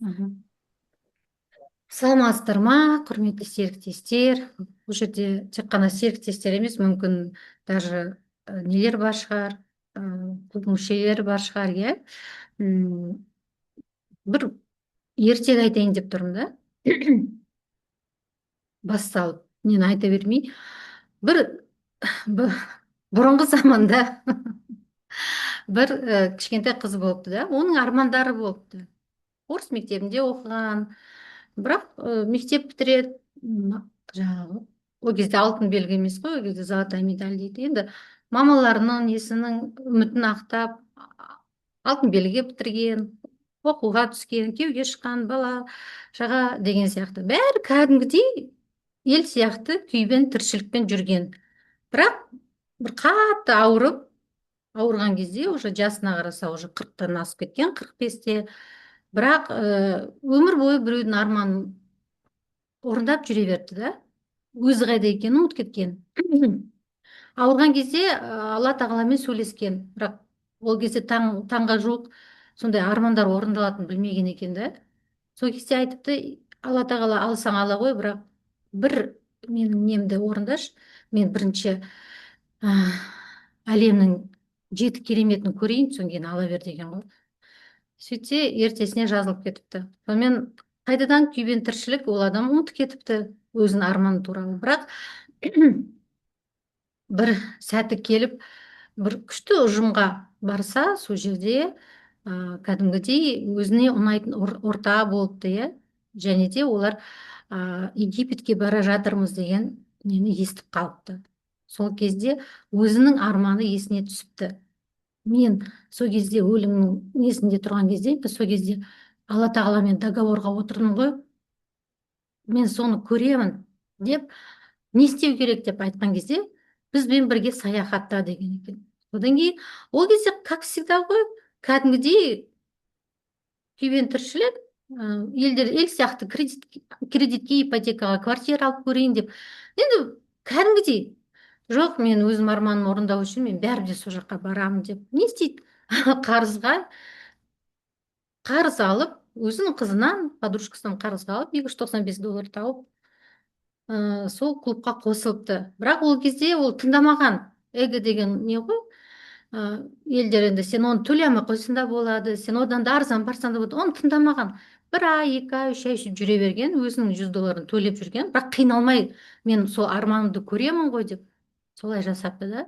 Мгм. Саламатсыздар ма, құрметті серіктестер? Бұл жерде тек қана серіктестер емес, мүмкін даже нелер бар шығар, клуб мүшелері бар шығар, иә. М, Бір ертегі айтайын деп тұрмын да. Бас салып, мен айта бермей. Бір б- бұрынғы заманда бір кішкентай қыз болыпты да, оның армандары болыпты. орыс мектебінде оқыған, бірақ мектеп бітіреді, жаңағы ол кезде алтын белгі емес қой, ол кезде золотая медаль дейді. Енді мамаларының несінің үмітін ақтап алтын белгіге бітірген, оқуға түскен, күйеуге шыққан бала шаға деген сияқты бәрі кәдімгідей ел сияқты күйбен тіршілікпен жүрген. Бірақ бір қатты ауырған кезде уже жасына қараса уже 40-тан асып кеткен, 45-те. Бірақ өмір бойы біреудің арманын орындап жүре берді да. Өзі қайда екенін ұмытып кеткен. Ауырған кезде алла тағаламен сөйлескен, бірақ ол кезде таңға жуық сондай армандар орындалатынын білмеген екен да. Сол кезде айтыпты, алла тағала алсаң ала ғой, бірақ бір менің немді орындашы, мен бірінші ә, әлемнің 7 кереметін көрейін, содан кейін ала бер деген ғой. Сөйтсе ертесіне жазылып кетіпті. Сонымен қайтадан күйбең тіршілік, ол адам ұмытып кетіпті өзінің арманы туралы. Бірақ бір сәті келіп, бір күшті ұжымға барса, сол жерде кәдімгідей өзіне ұнайтын орта болыпты, иә. Және де олар Египетке бара жатырмыз деген нені естіп қалыпты. Сол кезде өзінің арманы есіне түсіпті. Мен сол кезде өлімнің несінде тұрған кезде, сол кезде алла тағаламен договорға отырдым ғой, мен соны көремін деп, не істеу керек деп айтқан кезде, бізбен бірге саяхатта деген екен. Одан кейін ол кезде как всегда ғой, кәдімгідей күйбең тіршілік, ел сияқты кредитке, ипотекаға квартира алып көрейін деп. Енді кәдімгідей, жоқ, мен өзім арманым орындау үшін мен бәрібір сол жаққа барамын деп. Не істейді? қарызға қарыз алып, өзінің қызынан, подружкасынан қарызға алып, $295 тауып, сол клубқа қосылыпты. Бірақ ол кезде ол тыңдамаған. Эго деген не ғой? Елдер енді сен оны төлей алмай қойсаң да болады, сен одан да арзан барсаң да болады. Оны тыңдамаған. 1 ай, 2 ай, 3 ай жүре берген, өзінің $100 төлеп жүрген, бірақ қиналмай, мен сол арманымды көремін ғой деп, солай жасапты да.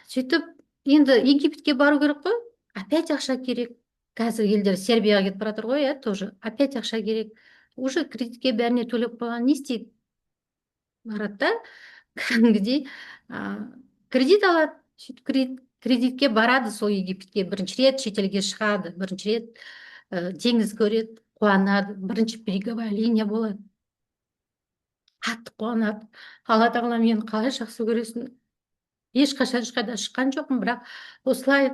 Сөйтіп, енді Египетке бару керек қой, опять ақша керек. Қазір елдер Сербияға кетіп бара жатыр ғой, иә, тоже. Опять ақша керек. Уже кредитке бәріне төлеп қойған, не істейді? Барады да, кәдімгідей кредит алады. Сөйтіп кредитке барады сол Египетке. Бірінші рет шетелге шығады, бірінші рет теңіз көреді, қуанады, бірінші береговая линия болады. Қатты қуанады. Алла тағала мені қалай жақсы көресің. Ешқашан ешқайда шыққан жоқпын, бірақ осылай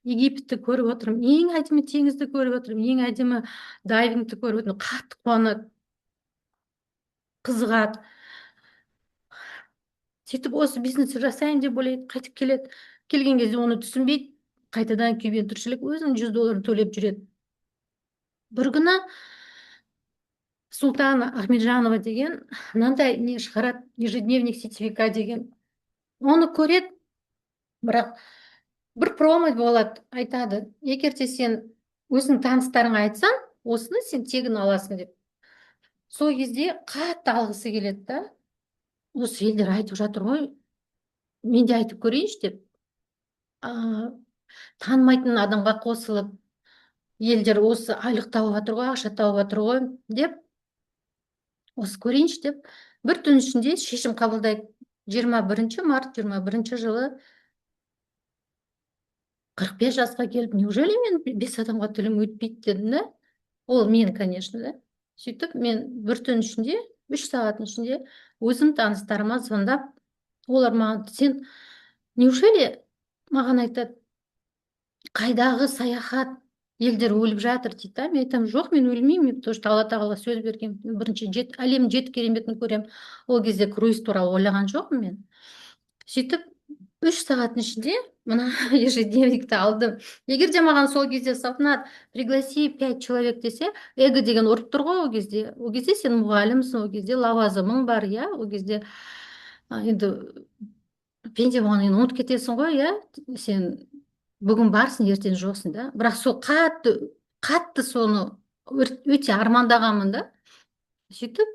Египетті көріп отырмын, ең әдемі теңізді көріп отырмын, ең әдемі дайвингті көріп отырмын, қатты қуанады, қызығады. Сөйтіп осы бизнесті жасайын деп ойлайды, қайтып келеді. Келген кезде оны түсінбейді, қайтадан күйбең тіршілік, өзінің $100 төлеп жүреді. Бір күні Султан Ахмеджанова деген мынандай не шығарады, ежедневник сетевика деген. Оны көреді, бірақ бір промо болады, айтады, егер де сен өзің таныстарыңа айтсаң, осыны сен тегін аласың деп. Сол кезде қатты алғысы келеді да. Осы елдер айтып жатыр ғой, мен де айтып көрейінші деп. Танымайтын адамға қосылып, елдер осы айлық тауып жатыр ғой, ақша тауып жатыр ғой деп, осы көрейінші деп, бір түн ішінде шешім қабылдайды. 21 март 21 жылы 45 жасқа келіп, неужели мен 5 адамға тілім өтпейді дедім да. Ол мен, конечно, да. Сөйтіп, мен бір түн ішінде, 3 сағаттың ішінде өзім таныстарыма звондап, олар маған, сен неужели, маған айтады, қайдағы саяхат, елдер өліп жатыр дейді да. Мен айтамын, жоқ, мен өлмеймін, мен тоже алла тағала сөз берген, бірінші әлемнің 7 кереметін көремін. Ол кезде круиз туралы ойлаған жоқпын мен. Сөйтіп, 3 сағаттың ішінде мына ежедневникті алдым. Егер де маған сол кезде Салтанат, пригласи 5 человек десе, эго деген ұрып тұр ғой ол кезде сен мұғалімсің, ол кезде лауазымың бар, иә, ол кезде енді пенде болғаннан кейін ұмытып кетесің ғой, иә, сен бүгін барсың, ертең жоқсың да. Бірақ сол қатты қатты соны өте армандағанмын да. Сөйтіп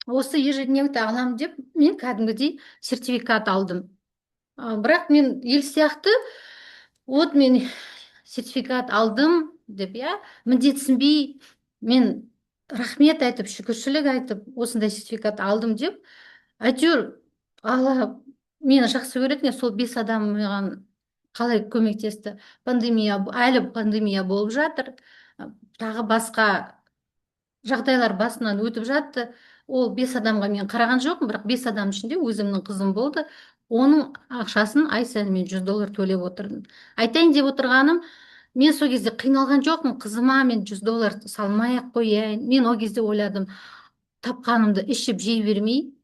осы ежедневникті аламын деп мен кәдімгідей сертификат алдым. Бірақ мен ел сияқты, вот мен сертификат алдым деп, иә, міндетсінбей мен рахмет айтып, шүкіршілік айтып, осындай сертификат алдым деп, әйтеуір алла мені жақсы көретін, сол 5 адам маған қалай көмектесті. Әлі пандемия болып жатыр. Тағы басқа жағдайлар басынан өтіп жатты. Ол 5 адамға мен қараған жоқпын, бірақ 5 адам ішінде өзімнің қызым болды. Оның ақшасын ай сайын мен $100 төлеп отырдым. Айтайын деп отырғаным, мен сол кезде қиналған жоқпын. Қызыма мен $100 салмай ақ қояйын. Мен ол кезде ойладым, тапқанымды ішіп жей бермей,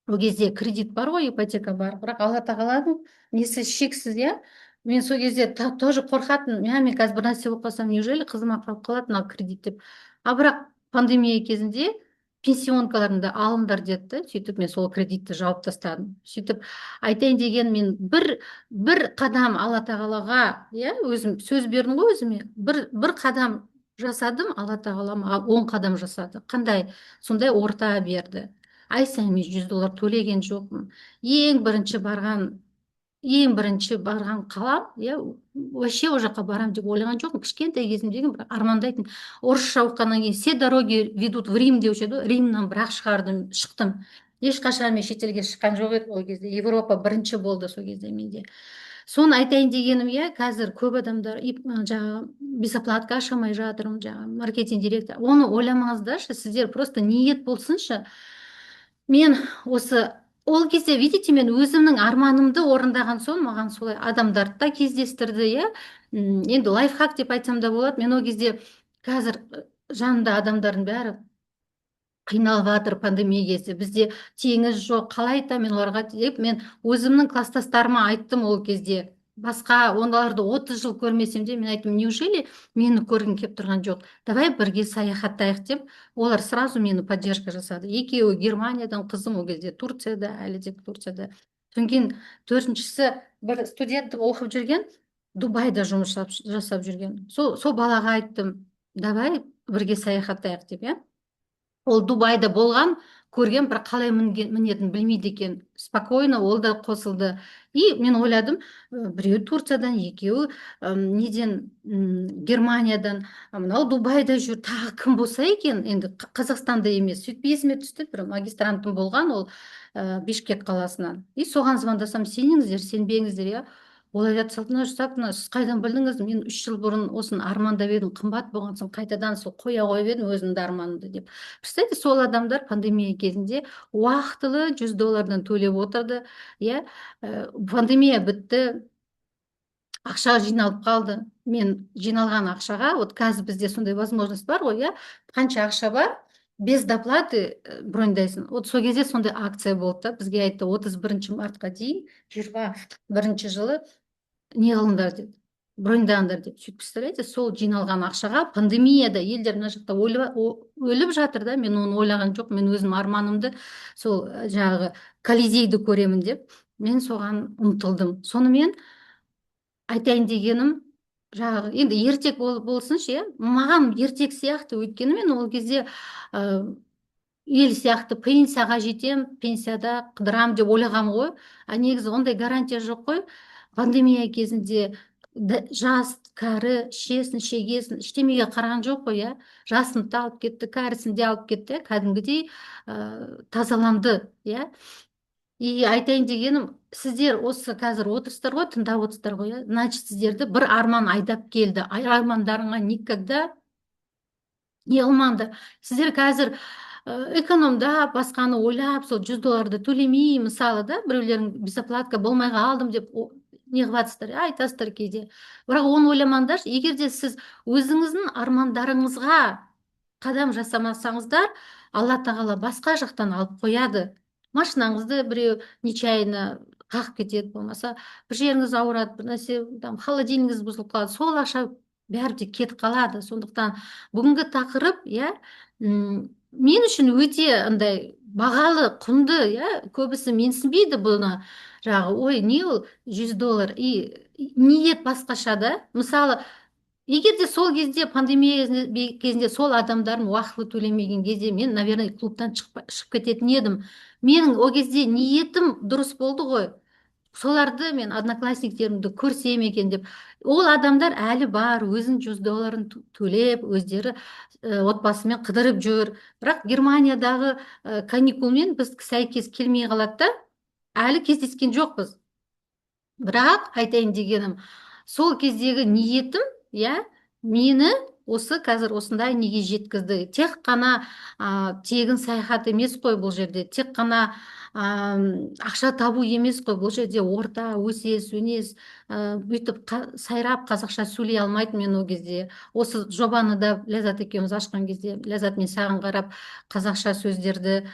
ол кезде кредит бар ғой, ипотека бар, бірақ алла тағаланың несі шексіз, иә. Мен сол кезде тоже қорқатынмын, мен қазір бір нәрсе болып қалсам, неужели қызыма қалып қалады мына кредит деп. Бірақ пандемия кезінде пенсионкаларыңды алыңдар деді. Сөйтіп мен сол кредитті жауып тастадым. Сөйтіп айтайын деген, мен бір қадам алла тағалаға, иә, өзім сөз бердім ғой өзіме, бір қадам жасадым, алла тағала маған 10 қадам жасады. Қандай сондай орта берді. Ай сайын мен $100 төлеген жоқпын. Ең бірінші барған қалам, иә, вообще ол жаққа барам деп ойлаған жоқпын. Кішкентай кезімдегі бір армандайтын. Орысша оқығаннан кейін все дороги ведут в Рим деуші еді. Римнан бірақ шықтым. Ешқашан мен шетелге шыққан жоқ едім ол кезде. Европа бірінші болды сол кезде менде. Соны айтайын дегенім, иә, қазір көп адамдар жаңағы бесоплатка аша алмай жатырмын, жаңағы маркетинг директор. Оны ойламаңыздаршы, сіздер просто ниет болсыншы. Мен осы ол кезде, видите, мен өзімнің арманымды орындаған соң маған солай адамдарды да кездестірді, иә. Енді лайфхак деп айтсам да болады. Мен ол кезде қазір жанымда адамдардың бәрі қиналып жатыр пандемия кезде, бізде теңіз жоқ, қалай айтамын мен оларға деп, мен өзімнің класстастарыма айттым ол кезде. Басқа оларды 30 жыл көрмесем де, мен айттым, неужели мені көргің келіп тұрған жоқ, давай бірге саяхаттайық деп. Олар сразу мені поддержка жасады. Екеуі Германиядан, қызым ол кезде Турцияда, әлі де Турцияда. Содан кейін төртіншісі бір студент оқып жүрген, Дубайда жұмыс жасап жүрген. Сол балаға айттым, давай бірге саяхаттайық деп, иә. Ол Дубайда болған, көрген, бір қалай мінетін білмейді екен. Спокойно ол да қосылды. И мен ойладым, біреу Турциядан, екеуі неден, Германиядан, мынау Дубайда жүр, тағы кім болса екен, енді Қазақстанда емес. Сөйтіп есіме түсті, бір магистрантым болған, ол Бишкек қаласынан. И соған звондасам, сеніңіздер, сенбеңіздер, иә. Ол айтады, Салтанат, сіз қайдан білдіңіз? Мен 3 жыл бұрын осыны армандап едім, қымбат болған соң қайтадан сол қоя қойып едім өзімді арманымды деп. Представьте, сол адамдар пандемия кезінде уақытылы $100 төлеп отырды, иә. Пандемия бітті, ақша жиналып қалды. Мен жиналған ақшаға, вот қазір бізде сондай возможность бар ғой, иә. Қанша ақша бар, без доплаты броньдайсың. Вот сол кезде сондай акция болды да, бізге айтты, 31 мартқа дейін, 21 жылы не қылыңдар деді, броньдаңдар деп. Сөйтіп, представляете, сол жиналған ақшаға пандемияда елдер мына жақта өліп жатыр да, мен оны ойлаған жоқ. Мен өзім арманымды, сол жаңағы Колизейді көремін деп, мен соған ұмтылдым. Сонымен айтайын дегенім, жаңағы енді ертек болсыншы, иә. Маған ертек сияқты, өйткені мен ол кезде ел сияқты пенсияға жетем, пенсияда қыдырам деп ойлағам ғой. Негізі ондай гарантия жоқ қой. Пандемия кезінде жас, кәрі, ішесін, шегесін, ештемеге қараған жоқ қой, иә. Жасын да алып кетті, кәрісін де алып кетті, кәдімгідей тазаланды, иә. И айтайын дегенім, сіздер осы қазір отырсыздар ғой, тыңдап отырсыздар ғой, иә. Значит, сіздерді бір арман айдап келді. Армандарыңа никогда не қылмаңдар. Сіздер қазір экономда басқаны ойлап, сол $100 төлемей, мысалы да, біреулерің бесоплатка болмай қалдым деп не қылып айтасыздар кейде. Бірақ оны ойламаңдаршы. Егер де сіз өзіңіздің армандарыңызға қадам жасамасаңыздар, алла тағала басқа жақтан алып қояды. Машинаңызды біреу нечаянно қағып кетеді, болмаса бір жеріңіз ауырады, бір нәрсе там холодильнигіңіз бұзылып қалады, сол ақша бәрі де кетіп қалады. Сондықтан бүгінгі тақырып, иә, мен үшін өте андай бағалы, құнды, иә. Көбісі менсінбейді бұны. Жаңағы, ой, не ол $100, и ниет басқаша да. Мысалы, егер де сол кезде, пандемия кезінде сол адамдардың уақытылы төлемеген кезде мен, наверное, клубтан шығып кететін едім. Менің о кезде ниетім дұрыс болды ғой. Соларды мен одноклассниктерімді көрсем екен деп. Ол адамдар әлі бар, өзінің $100 төлеп, өздері отбасымен қыдырып жүр. Бірақ Германиядағы каникулмен біз сәйкес келмей қалады да, әлі кездескен жоқпыз. Бірақ айтайын дегенім, сол кездегі ниетім, иә, мені осы қазір осындай неге жеткізді. Тек қана тегін саяхат емес қой бұл жерде, тек қана ақша табу емес қой бұл жерде. Орта өсес өнес, бүйтіп сайрап қазақша сөйлей алмайтын мен ол кезде. Осы жобаны да Ләззат екеуміз ашқан кезде, Ләззат, мен саған қарап қазақша сөздерді,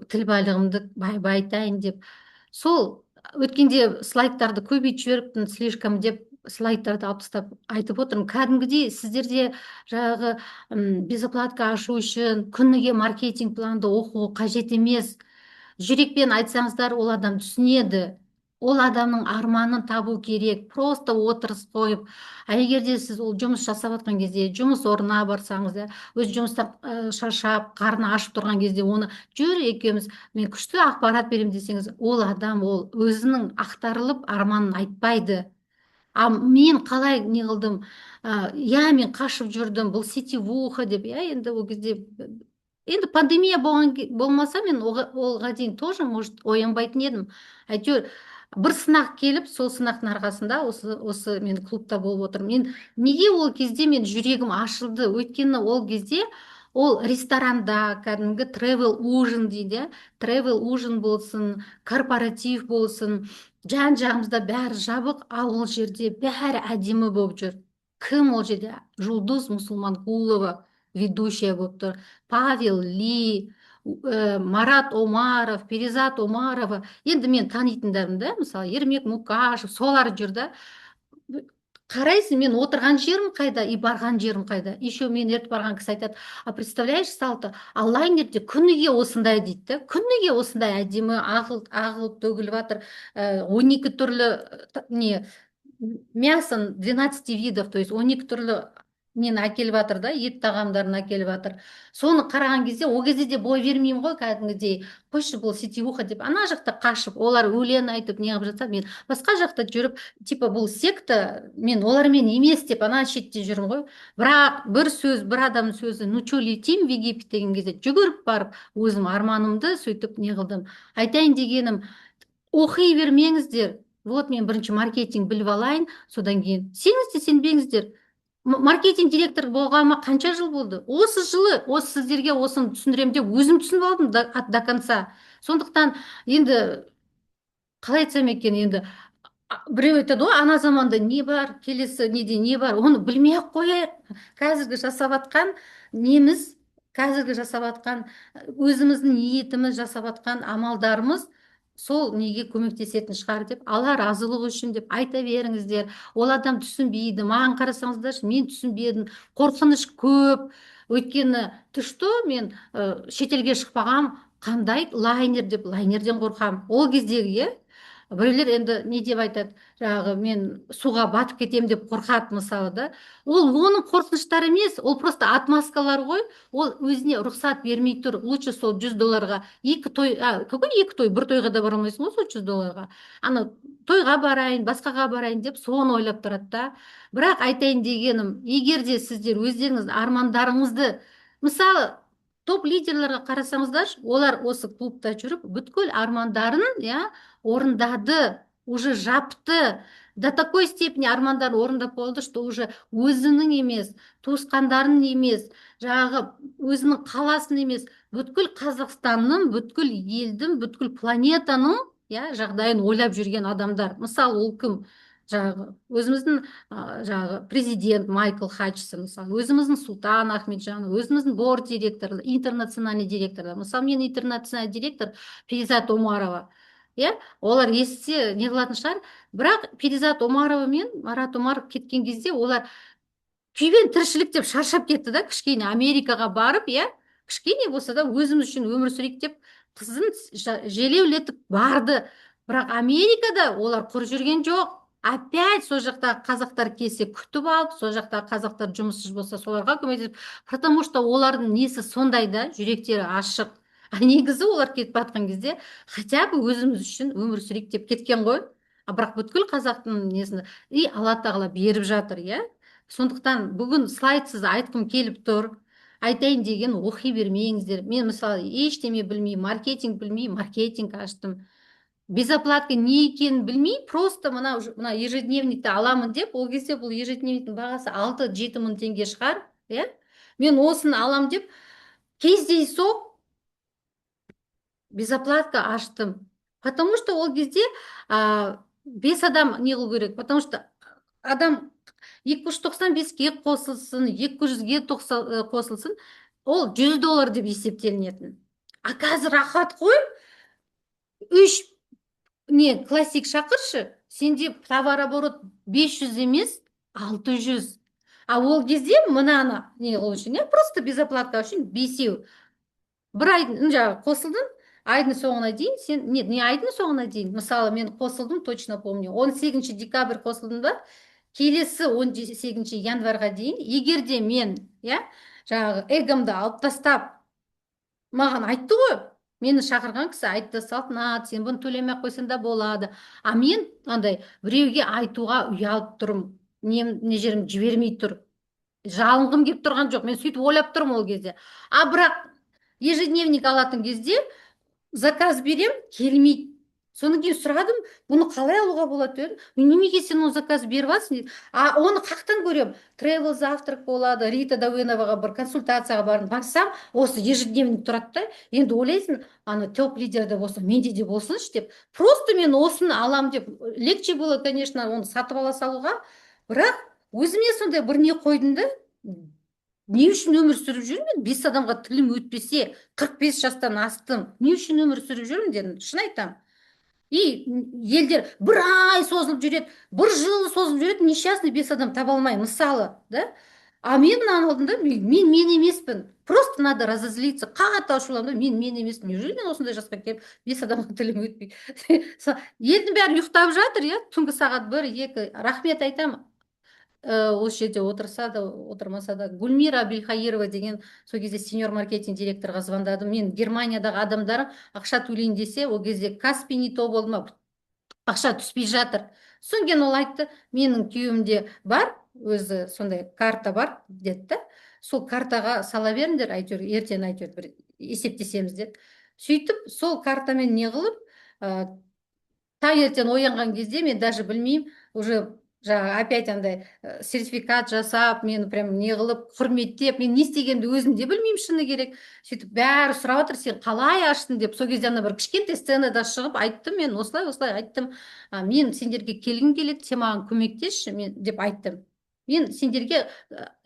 тіл байлығымды байытайын деп, сол өткенде слайдтарды көбейтіп жіберіппін, слишком деп слайдтарды алып тастап айтып отырмын. Кәдімгідей сіздерде жаңағы безоплатка ашу үшін күніге маркетинг планды оқу қажет емес. Жүрекпен айтсаңыздар, ол адам түсінеді. Ол адамның арманын табу керек. Просто отырыс қойып. А егер де сіз ол жұмыс жасап жатқан кезде, жұмыс орнына барсаңыз, өз жұмыстан шаршап, қарны ашып тұрған кезде оны жүр екеуміз, мен күшті ақпарат беремін десеңіз, ол адам ол өзінің ақтарылып арманын айтпайды. А мен қалай не қылдым? Иә, мен қашып жүрдім, бұл сетевуха деп, иә, енді ол кезде енді пандемия болмаса, мен оға дейін тоже, может, оянбайтын едім. Әйтеуір бір сынақ келіп, сол сынақтың арқасында осы мен клубта болып отырмын. Мен неге ол кезде мен жүрегім ашылды? Өйткені ол кезде ол ресторанда кәдімгі тревел ужин дейді, тревел ужин болсын, корпоратив болсын, жан жағымызда бәрі жабық, ал ол жерде бәрі әдемі болып жүр. Кім ол жерде? Жұлдыз Мұсылманқұлова ведущая болып тұр. Павел Ли, Марат Омаров, Перизат Омарова. Енді мен танитындарым да, мысалы Ермек Мұқашев, солар жүр да. Қарайсың, мен отырған жерім қайда, и барған жерім қайда. Еще мен ертіп барған кісі айтады, а представляешь, Салты, а лайнерде күніге осындай дейді да, күніге осындай әдемі ағылып төгіліп жатыр, 12 түрлі не мясо 12 видов, то есть 12 түрлі нені әкеліп жатыр да, ет тағамдарын әкеліп жатыр. Соны қараған кезде, ол кезде де бой бермеймін ғой, кәдімгідей, қойшы бұл сетевуха деп, ана жақта қашып, олар өлең айтып не қылып жатса, мен басқа жақта жүріп, типа бұл секта, мен олармен емес деп ана шетте жүрмін ғой. Бірақ бір сөз, бір адамның сөзі, ну че, летим в Египет деген кезде жүгіріп барып, өзім арманымды сөйтіп не қылдым. Айтайын дегенім, оқи бермеңіздер. Вот мен бірінші маркетинг біліп алайын, содан кейін сеніңіз де сенбеңіздер. Маркетинг директор болғаныма қанша жыл болды? Осы жылы, осы сіздерге осыны түсіндіремін деп өзім түсініп алдым до конца. Сондықтан енді қалай айтсам екен, енді біреу айтады ғой, ана заманда не бар, келесі неде не бар, оны білмей ақ қояйық. Қазіргі жасап жатқан неміз, қазіргі жасап жатқан өзіміздің ниетіміз, жасап жатқан амалдарымыз сол неге көмектесетін шығар деп, Алла разылығы үшін деп айта беріңіздер. Ол адам түсінбейді. Маған қарасаңыздаршы, мен түсінбедім. Қорқыныш көп. Өйткені түшті мен шетелге шықпағам, қандай лайнер деп, лайнерден қорқам. Ол кездегі, біреулер енді не деп айтады, жаңағы мен суға батып кетем деп қорқады мысалы да. Ол оның қорқыныштары емес, ол просто отмазкалар ғой. Ол өзіне рұқсат бермей тұр. Лучше сол $100 екі той, какой екі той, бір тойға да бара алмайсың ғой сол $100. Ана тойға барайын, басқаға барайын деп соны ойлап тұрады да. Бірақ айтайын дегенім, егер де сіздер өздеріңіз армандарыңызды, мысалы топ лидерлерге қарасаңыздаршы, олар осы клубта жүріп бүткіл армандарын, иә, орындады, уже жапты. До такой степени армандарын орындап болды, что уже өзінің емес, туысқандарын емес, жаңағы өзінің қаласын емес, бүткіл Қазақстанның, бүткіл елдің, бүткіл планетаның, иә, жағдайын ойлап жүрген адамдар. Мысалы, ол кім? Жаңағы өзіміздің жаңағы президент Майкл Хатчсон, мысалы, өзіміздің Сұлтан Ахметжанов, өзіміздің борд директоры, интернациональный директорлар. Мысалы, мен интернациональный директор Перизат Омарова. иә, олар естісе не қылатын шығар. Бірақ Перизат Омарова мен Марат Омаров кеткен кезде олар күйбен тіршілік деп шаршап кетті да, кішкене Америкаға барып, иә, кішкене болса да өзіміз үшін өмір сүрейік деп қызын желеулетіп барды. Бірақ Америкада олар құр жүрген жоқ. Опять сол жақтағы қазақтар келсе күтіп алып, сол жақтағы қазақтар жұмыссыз болса соларға көмектесіп, потому что олардың несі сондай да, жүректері ашық. А негізі олар кетіп жатқан кезде хотя бы өзіміз үшін өмір сүрейік деп кеткен ғой. Бірақ бүткіл қазақтың несін и алла тағала беріп жатыр, иә. Сондықтан бүгін слайдсыз айтқым келіп тұр. Айтайын деген оқи бермеңіздер. Мен мысалы ештеме білмеймін, маркетинг білмеймін, маркетинг аштым. Безоплатка не екенін білмей, просто мына ежедневникті аламын деп, ол кезде бұл ежедневниктің бағасы 6-7 мың теңге шығар, иә? Мен осыны алам деп, кездейсоқ безоплатка аштым. Потому что ол кезде 5 адам не қылу керек. Потому что адам 295-ге қосылсын, 200-ге қосылсын, ол $100 деп есептелінетін. А қазір рахат қой, үш не классик шақыршы, сенде товарооборот 500 емес, 600. А ол кезде мынаны не қылу үшін, просто безоплатка үшін 5-еу. Бір айдың жаңағы қосылдың, айдың соңына дейін сен не айдың соңына дейін, мысалы мен қосылдым, точно помню, 18 декабрь қосылдым да, келесі 18 январға дейін, егер де мен, иә, жаңағы эгомды алып тастап, маған айтты ғой, мені шақырған кісі айтты, Салтанат, сен бұны төлемей ақ қойсаң да болады. А мен андай біреуге айтуға ұялып тұрмын, не жерім жібермей тұр, жалынғым келіп тұрған жоқ, мен сөйтіп ойлап тұрмын ол кезде. А бірақ ежедневник алатын кезде заказ берем, келмейді. Содан кейін сұрадым, бұны қалай алуға болады дедім. Неге сен оны заказ беріп алсың дейді. А оны қақтан көрем? Travel завтрак болады, Рита Давыноваға бір консультацияға барсам, осы ежедневник тұрады да, енді ойлайсың, ана топ лидерде болса, менде де болсыншы деп. Просто мен осыны алам деп. Легче было, конечно, оны сатып ала салуға, бірақ өзіме сондай бір не қойдым да, не үшін өмір сүріп жүрмін? 5 адамға тілім өтпесе, 45 жастан астым. Не үшін өмір сүріп жүрмін дедім, шын айтам. И елдер бір ай созылып жүреді, бір жыл созылып жүреді, несчастный 5 адам таба алмай, мысалы, да? А мен мынаны алдым да, мен емеспін. Просто надо разозлиться, қатты ашуландым, мен емеспін. Неужели мен осындай жасқа келіп 5 адамға тілім өтпейді? Елдің бәрі ұйықтап жатыр, иә, түнгі сағат 1-2. Рахмет айтамын. Осы жерде отырса да отырмаса да Гүлмира Абилхаирова деген сол кезде сеньор маркетинг директорға звондадым. Мен Германиядағы адамдар ақша төлейін десе, ол кезде Каспи не то болды ма, ақша түспей жатыр. Содан кейін ол айтты, менің күйеуімде бар, өзі сондай карта бар деді да, сол картаға сала беріңдер, әйтеуір ертең әйтеуір бір есептесеміз деді. Сөйтіп сол картамен не қылып, таңертең оянған кезде мен даже білмеймін, уже жаңағы опять андай сертификат жасап, мені прям не қылып құрметтеп, мен не істегенімді өзім де білмеймін, шыны керек. Сөйтіп бәрі сұрап отыр, сен қалай аштың деп. Сол кезде ана бір кішкентай сценада шығып айттым, мен осылай айттым, мен сендерге келгім келеді, сен маған көмектесші мен деп айттым. Мен сендерге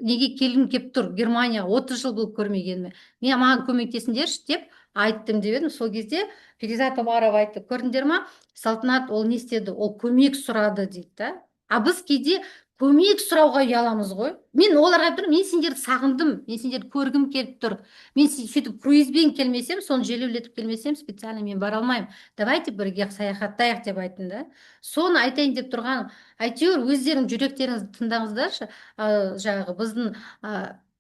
неге келгім келіп тұр, Германия 30 жыл болып көрмегеніме, мен маған көмектесіңдерші деп айттым деп едім. Сол кезде Перизат Омарова айтты, көрдіңдер ма, Салтанат ол не істеді, ол көмек сұрады дейді да. А біз кейде көмек сұрауға ұяламыз ғой. Мен оларға айтып тұрмын, мен сендерді сағындым, мен сендерді көргім келіп тұр. Мен сөйтіп круизбен келмесем, соны желеулетіп келмесем, специально мен бара алмаймын. Давайте бірге саяхаттайық деп айттым да. Соны айтайын деп тұрғаным, әйтеуір өздерің жүректеріңізді тыңдаңыздаршы. Жаңағы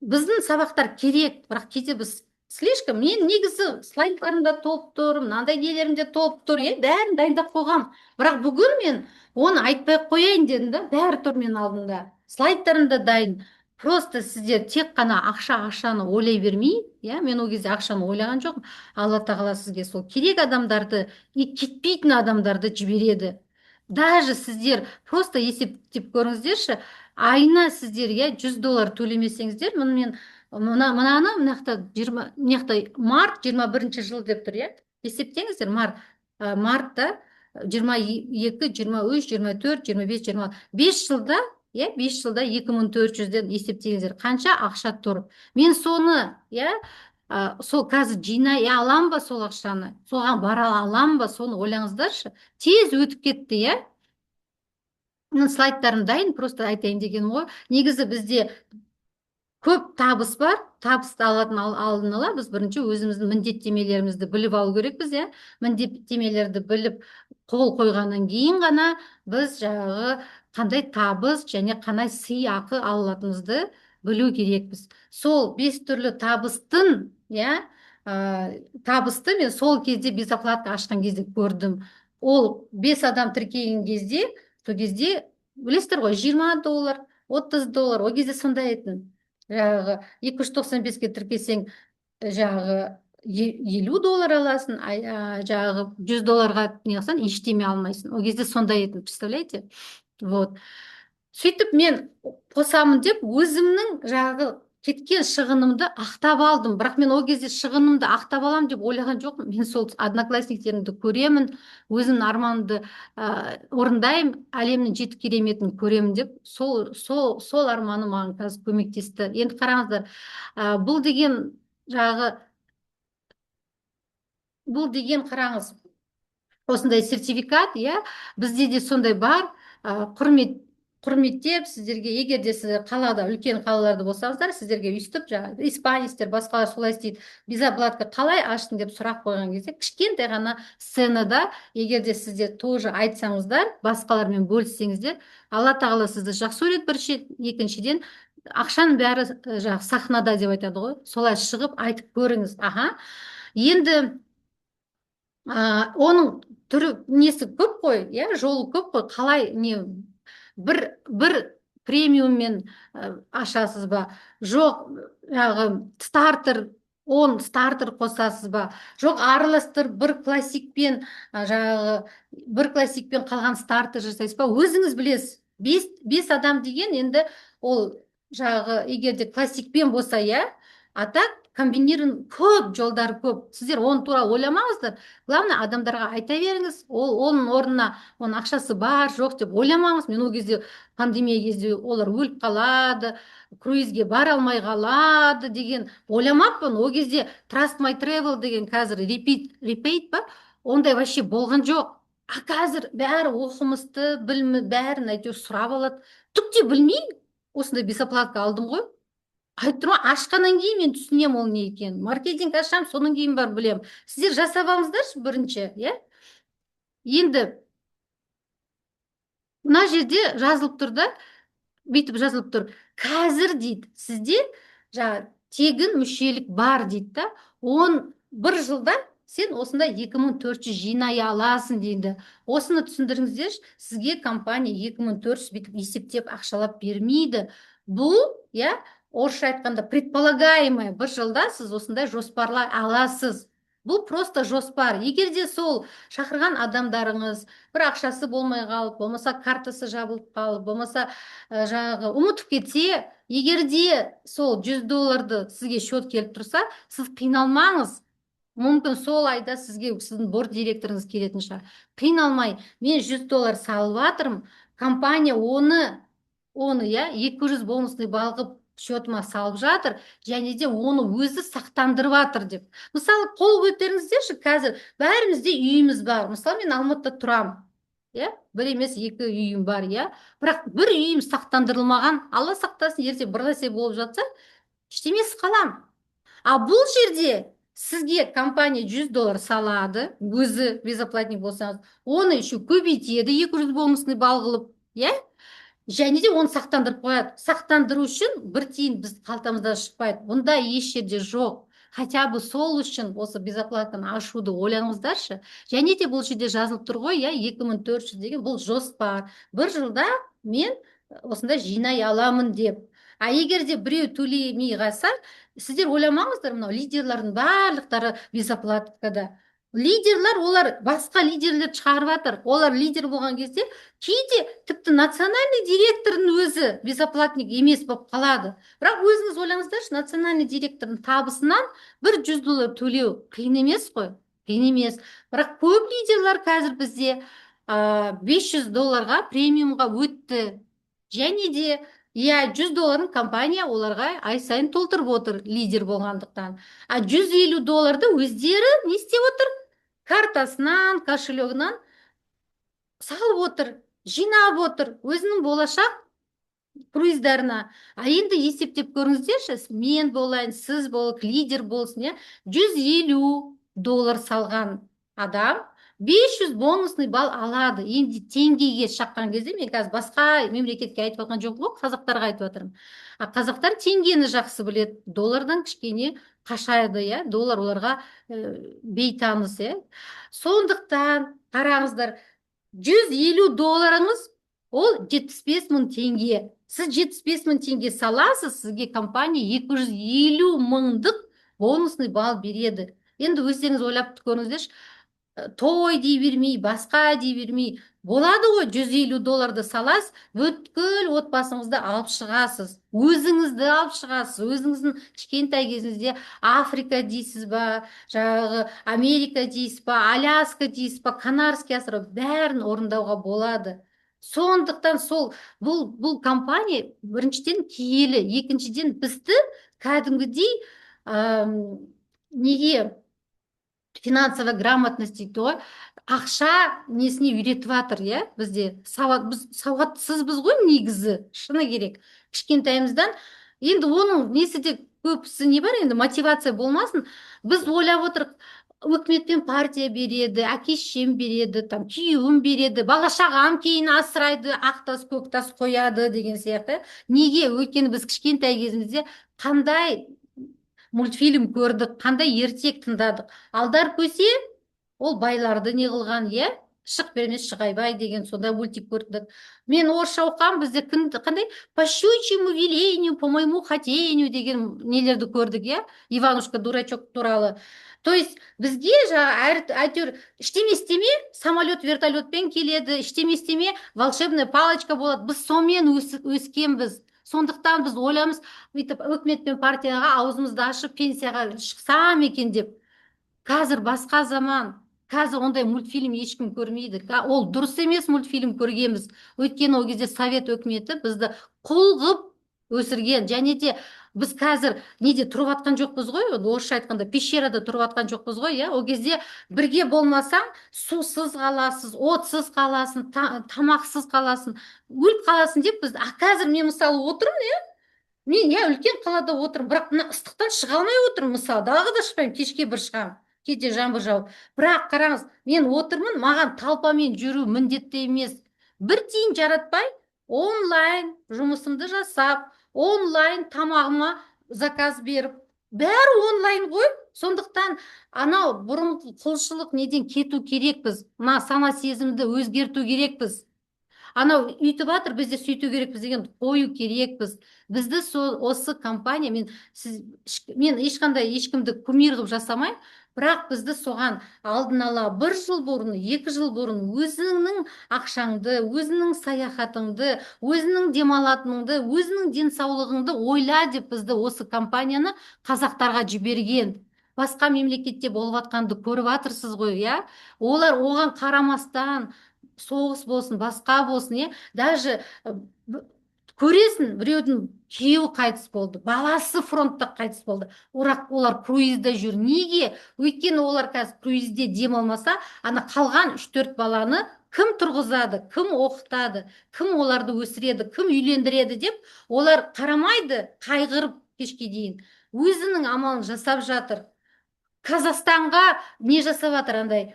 біздің сабақтар керек, бірақ кейде біз слишком, мен негізі слайдтарымда толып тұр, мынандай нелерімде толып тұр, бәрін дайындап қойғам. Бірақ бүгін мен оны айтпай қояйын дедім да, бәрі тұр менің алдымда. Слайдтарым да дайын. Просто сіздер тек қана ақшаны ойлай бермей, мен ол кезде ақшаны ойлаған жоқпын. Алла тағала сізге сол керек адамдарды и кетпейтін адамдарды жібереді. Даже сіздер просто есептеп көріңіздерші, айына сіздер $100 төлемесеңіздер, мынаны март 21 жыл деп тұр, есептеңіздер, мартта 22, 23, 24, 25, 20, 5 жылда, 5 жылда 2400-ден есептеңіздер, қанша ақша тұр. Мен соны, сол қазір жинай алам ба сол ақшаны, соған бара алам ба, соны ойлаңыздаршы. Тез өтіп кетті, иә. Слайдтарым дайын, просто айтайын дегенім ғой. Негізі бізде көп табыс бар. Табысты алатын алдын ала біз бірінші өзіміздің міндеттемелерімізді біліп алу керекпіз, иә. Міндеттемелерді біліп қол қойғаннан кейін ғана біз жаңағы қандай табыс және қандай сый ақы ала алатынымызды білу керекпіз. Сол бес түрлі табыстың, иә, табысты мен сол кезде безоплатно ашқан кезде көрдім. Ол бес адам тіркеген кезде, сол кезде білесіздер ғой, $20, $30, ол кезде сондай етін. Жаңағы 295-ке тіркесең, жаңағы $50 аласың, жаңағы $100 не қылсаң ештеме алмайсың. Ол кезде сондай етін, представляете? Вот. Сөйтіп мен қосамын деп өзімнің жаңағы кеткен шығынымды ақтап алдым. Бірақ мен ол кезде шығынымды ақтап алам деп ойлаған жоқпын. Мен сол одноклассниктерімді көремін, өзімнің арманымды орындаймын, әлемнің жеті кереметін көремін деп, сол арманы маған қазір көмектесті. Енді қараңыздар, бұл деген жаңағы бұл деген қараңыз, осындай сертификат, иә, бізде де сондай бар. Құрметтеп сіздерге, егер де сіздер қалада, үлкен қалаларда болсаңыздар, сіздерге өйстіп, жаңағы испанецтер, басқалар солай істейді, безоплатка қалай аштың деп сұрақ қойған кезде, кішкентай ғана сценада, егер де сіздер тоже айтсаңыздар, басқалармен бөліссеңіздер, алла тағала сізді жақсы көреді, біріншіден, екіншіден, ақшаның бәрі жаңағы сахнада деп айтады ғой, солай шығып айтып көріңіз. Енді оның түрі несі көп қой, иә, жолы көп қой. Қалай не бір премиуммен ашасыз ба, жоқ стартер, стартер қосасыз ба, жоқ араластыр бір классикпен қалған стартер жасайсыз ба, өзіңіз білесіз. Бес адам деген енді ол егер де классикпен болса, иә, а так комбинирован көп жолдары көп. Сіздер оны туралы ойламаңыздар. Главное, адамдарға айта беріңіз. Оның орнына оның ақшасы бар, жоқ деп ойламаңыз. Мен ол кезде, пандемия кезде олар өліп қалады, круизге бара алмай қалады деген ойламаппын. Ол кезде Trust My Travel деген қазір репейт па? Ондай вообще болған жоқ. А қазір бәрі оқымысты, бәрін әйтеуір сұрап алады. Түк те білмей, осындай бесоплатка алдым ғой. Айтып тұрмын, ашқаннан кейін мен түсінемін ол не екенін. Маркетинг ашам, содан кейін бар білем. Сіздер жасап алыңыздаршы бірінші, иә? Енді мына жерде жазылып тұр да, бүйтіп жазылып тұр. Қазір дейді, сізде тегін мүшелік бар дейді да, бір жылда сен осында 2400 жинай аласың дейді. Осыны түсіндіріңіздерші, сізге компания 2400 бүйтіп есептеп ақшалап бермейді. Бұл, иә, орысша айтқанда предполагаемое, бір жылда сіз осындай жоспарлай аласыз. Бұл просто жоспар. Егер де сол шақырған адамдарыңыз бір ақшасы болмай қалып, болмаса картасы жабылып қалып, болмаса жаңағы ұмытып кетсе, егер де сол $100 сізге счет келіп тұрса, сіз қиналмаңыз. Мүмкін сол айда сіздің борт директорыңыз келетін шығар. Қиналмай, мен $100 салып жатырмын, компания оны, иә, 200 бонусный балл қылып счетыма салып жатыр, және де оны өзі сақтандырып жатыр деп. Мысалы, қол көтеріңіздерші, қазір бәрімізде үйіміз бар. Мысалы, мен Алматыда тұрамын, иә, бір емес екі үйім бар, иә, бірақ бір үйім сақтандырылмаған. Алла сақтасын, ертең бір нәрсе болып жатса, ештемесі қалам. А бұл жерде сізге компания $100 салады, өзі безоплатник болсаңыз, оны еще көбейтеді, 200 бонусный балл қылып, иә, және де оны сақтандырып қояды. Сақтандыру үшін бір тиын біз қалтамыздан шықпайды. Бұнда еш жерде жоқ. Хотя бы сол үшін осы безоплатаны ашуды ойлаңыздаршы. Және де бұл жерде жазылып тұр ғой, иә, 2400 деген бұл жоспар. Бір жылда мен осында жинай аламын деп. А егер де біреу төлемей қалса, сіздер ойламаңыздар, мынау лидерлардың барлықтары безоплаткада. Лидерлер, олар басқа лидерлер шығарып жатыр. Олар лидер болған кезде кейде тіпті национальный директордың өзі безоплатник емес болып қалады. Бірақ өзіңіз ойлаңыздаршы, национальный директордың табысынан бір $100 төлеу қиын емес қой? Қиын емес. Бірақ көп лидерлер қазір бізде $500 премиумға өтті. Және де иә, 100 долларын компания оларға ай сайын толтырып отыр, лидер болғандықтан. А 150 долларды өздері не істеп отыр? Картасынан, кошелегінен салып отыр, жинап отыр, өзінің болашақ круиздарына. А енді есептеп көріңіздерші, мен болайын, сіз болайық, лидер болсын, иә, 150 доллар салған адам 500 бонусный балл алады. Енді теңгеге шаққан кезде, мен қазір басқа мемлекетке айтып жатқан жоқпын ғой, қазақтарға айтып жатырмын. А қазақтар теңгені жақсы біледі, доллардан кішкене қашайды, иә, доллар оларға бейтаныс, иә. Сондықтан қараңыздар, 150 долларыңыз ол 75 000 теңге. Сіз 75 000 теңге саласыз, сізге компания 250 000 бонусный балл береді. Енді өздеріңіз ойлап көріңіздерші, той дей бермей, басқа дей бермей, болады ғой, 150 долларды саласыз, бүткіл отбасыңызды алып шығасыз, өзіңізді алып шығасыз, өзіңіздің кішкентай кезіңізде Африка дейсіз ба, жаңағы Америка дейсіз ба, Аляска дейсіз ба, Канарский остров, бәрін орындауға болады. Сондықтан бұл компания біріншіден киелі, екіншіден бізді кәдімгідей неге финансовая грамотность дейді ғой, ақша несіне үйретіп жатыр, иә, бізде біз сауатсызбыз ғой негізі, шыны керек, кішкентайымыздан. Енді оның несі де көбісі не бар, енді мотивация болмасын, біз ойлап отырық, үкімет пен партия береді, әке шешем береді, там күйеуім береді, бала шағам кейін асырайды, ақ тас көк тас қояды деген сияқты. Неге? Өйткені біз кішкентай кезімізде қандай мультфильм көрдік, қандай ертек тыңдадық. Алдар көсе, ол байларды не қылған, иә? Шық бермес Шығайбай деген сондай мультик көрдік. Мен орысша оқығам, бізде қандай по щучьему велению, по моему хотению деген нелерді көрдік, иә? Иванушка дурачок туралы. То есть бізге әйтеуір іштеме, самолет вертолетпен келеді, іштеме, волшебная палочка болады. Біз сонымен өскенбіз. Сондықтан біз ойлаймыз, бүйтіп үкімет пен партияға аузымызды ашып пенсияға шықсам екен деп. Қазір басқа заман. Қазір ондай мультфильм ешкім көрмейді. Ол дұрыс емес, мультфильм көргенбіз. Өйткені ол кезде совет өкіметі бізді құл қылып өсірген. Және де біз қазір неде тұрып жатқан жоқпыз ғой, орысша айтқанда пещерада тұрып жатқан жоқпыз ғой, иә. Ол кезде бірге болмасаң, сусыз қаласыз, отсыз қаласың, тамақсыз қаласың, өліп қаласың деп біз. А қазір мен мысалы отырмын, иә, мен үлкен қалада отырмын, бірақ мына ыстықтан шыға алмай отырмын, мысалы далаға да шықпаймын, кешке бір шығамын, кейде жаңбыр жауып. Бірақ қараңыз, мен отырмын, маған талпамен жүру міндетті емес. Бір тиын жаратпай, онлайн жұмысымды жасап, онлайн тамағыма заказ беріп, бәрі онлайн ғой. Сондықтан анау бұрынғы құлшылық неден кету керекпіз, мына сана сезімді өзгерту керекпіз. Анау үйтіп жатыр, біз де сөйту керекпіз деген қою керекпіз. Бізді осы компания, мен ешкімді кумир қылып жасамаймын, бірақ бізді соған алдын ала 1 жыл бұрын, 2 жыл бұрын өзіңнің ақшаңды, өзіңнің саяхатыңды, өзіңнің демалатыныңды, өзіңнің денсаулығыңды ойла деп бізді осы компанияны қазақтарға жіберген. Басқа мемлекетте болып жатқанды көріп жатырсыз ғой, иә? Олар оған қарамастан, соғыс болсын, басқа болсын, иә, даже көресің, біреудің күйеуі қайтыс болды, баласы фронтта қайтыс болды, олар круизда жүр. Неге? Өйткені олар қазір круизде демалмаса, ана қалған 3-4 баланы кім тұрғызады, кім оқытады, кім оларды өсіреді, кім үйлендіреді деп олар қарамайды, қайғырып кешке дейін өзінің амалын жасап жатыр. Қазақстанға не жасап жатыр, андай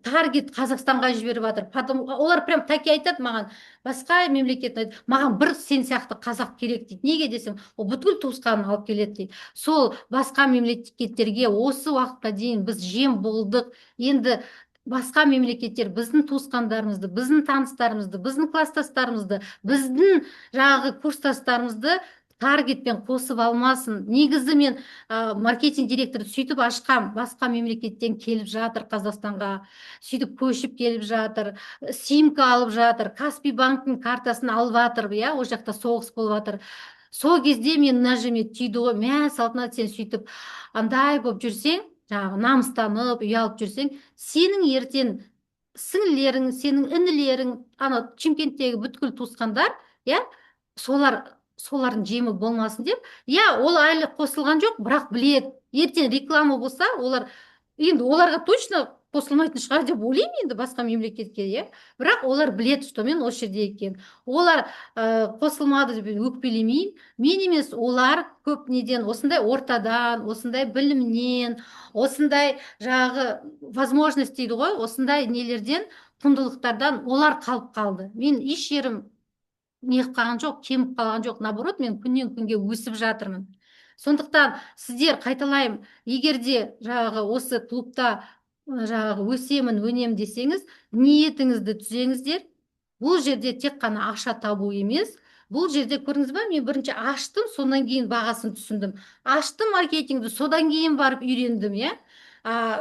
таргет Қазақстанға жіберіп жатыр. Олар прям таки айтады маған, басқа мемлекет айтады, маған бір сен сияқты қазақ керек дейді. Неге десем, ол бүткіл туысқанын алып келеді дейді. Сол басқа мемлекеттерге осы уақытқа дейін біз жем болдық. Енді басқа мемлекеттер біздің туысқандарымызды, біздің таныстарымызды, біздің класстастарымызды, біздің жаңағы курстастарымызды таргетпен қосып алмасын. Негізі мен маркетинг директоры сөйтіп ашқам, басқа мемлекеттен келіп жатыр Қазақстанға, сөйтіп көшіп келіп жатыр, симка алып жатыр, Каспий банктың картасын алып жатыр, иә, ол жақта соғыс болып жатыр. Сол кезде мен нәжіме түйді ғой, мә Салтанат, сен сөйтіп андай болып жүрсең, жаңағы намыстанып, ұялып жүрсең, сенің ертең сіңлілерің, сенің інілерің, ана Шымкенттегі бүткіл туысқандар, иә, солар солардың жемі болмасын деп. Иә, ол әлі қосылған жоқ, бірақ білет, ертең реклама болса олар, енді оларға точно қосылмайтын шығар деп ойлаймын, енді басқа мемлекетке, иә. Бірақ олар білет, что мен осы жерде екен. Олар қосылмады деп өкпелемейін. Мен емес, олар көп неден, осындай ортадан, осындай білімнен, осындай жағы возможность дейді ғой, осындай нелерден, құндылықтардан олар қалып қалды. Мен еш жерім неғып қалған жоқ, кеміп қалған жоқ, наоборот, мен күннен күнге өсіп жатырмын. Сондықтан сіздер, қайталаймын, егер де жаңағы осы клубта жаңағы өсемін, өнемін десеңіз, ниетіңізді түзеңіздер. Бұл жерде тек қана ақша табу емес, бұл жерде көрдіңіз ба, мен бірінші аштым, содан кейін бағасын түсіндім. Аштым маркетингді, содан кейін барып үйрендім, иә.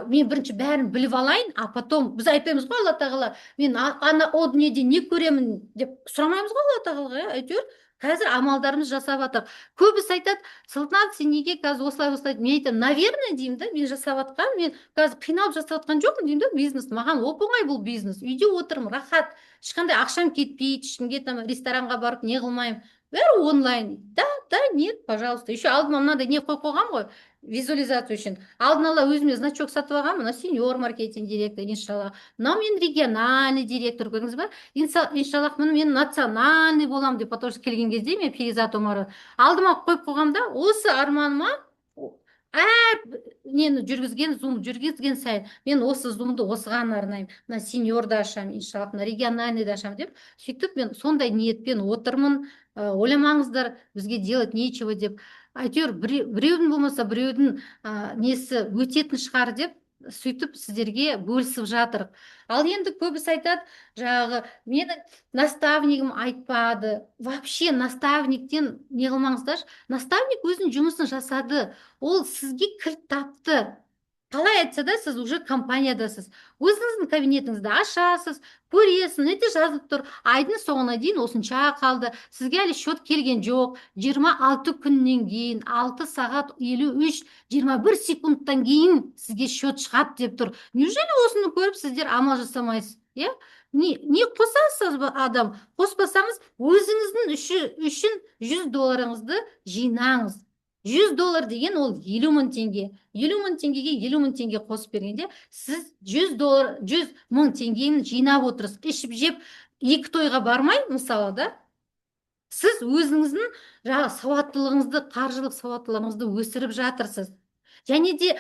Мен бірінші бәрін біліп алайын, а потом біз айтпаймыз ғой алла тағала, мен ана о дүниеде не көремін деп сұрамаймыз ғой алла тағалаға, иә. Әйтеуір қазір амалдарымыз жасап жатыр. Көбісі айтады, Салтанат, сен неге қазір осылай мен айтамын, наверное деймін да, мен жасап жатқан, мен қазір қиналып жасап жатқан жоқпын деймін да. Бизнес маған оп оңай, бұл бизнес, үйде отырмын, рахат, ешқандай ақшам кетпейді, ешкімге там ресторанға барып не қылмаймын, бәрі онлайн. Да, нет, пожалуйста. Еще алдыма мынандай не қойып қойғанмын ғой, визуализация үшін. Алдын ала өзіме значок сатып алғанмын, мына сеньор маркетинг директор, иншаллах. Мынау мен региональный директор, көрдіңіз ба? Иншаллах, мен национальный боламын деп, потому что келген кезде мен Перизат Омарова алдыма қойып қойғамда, осы арманыма әр нені зум жүргізген сайын мен осы зумды осыған арнаймын, мына сеньорды ашамын, иншаллах, мына региональныйды ашамын деп, сөйтіп мен сондай ниетпен отырмын. Ойламаңыздар, бізге делать нечего деп. Әйтеуір біреудің болмаса біреудің несі өтетін шығар деп, сөйтіп сіздерге бөлісіп жатыр. Ал енді көбісі айтады, жаңағы менің наставнигім айтпады. Вообще наставниктен не қылмаңыздаршы. Наставник өзінің жұмысын жасады. Ол сізге кілт тапты. Қалай айтса да, сіз уже компаниядасыз. Өзіңіздің кабинетіңізді ашасыз, көресіз, неде жазып тұр, айдың соңына дейін осынша қалды, сізге әлі счет келген жоқ, 26 күннен кейін, 6 сағат 53, 21 секундтан кейін сізге счет шығады деп тұр. Неужели осыны көріп сіздер амал жасамайсыз? Иә? Не қосасыз адам? Қоспасаңыз, өзіңіздің үшін $100 жинаңыз. $100 деген ол 50 мың теңге. 50 мың теңгеге 50 мың теңге қосып бергенде, сіз $100 мың теңгені жинап отырсыз. Ішіп жеп, екі тойға бармай, мысалы да, сіз өзіңіздің сауаттылығыңызды, қаржылық сауаттылығыңызды өсіріп жатырсыз. Және де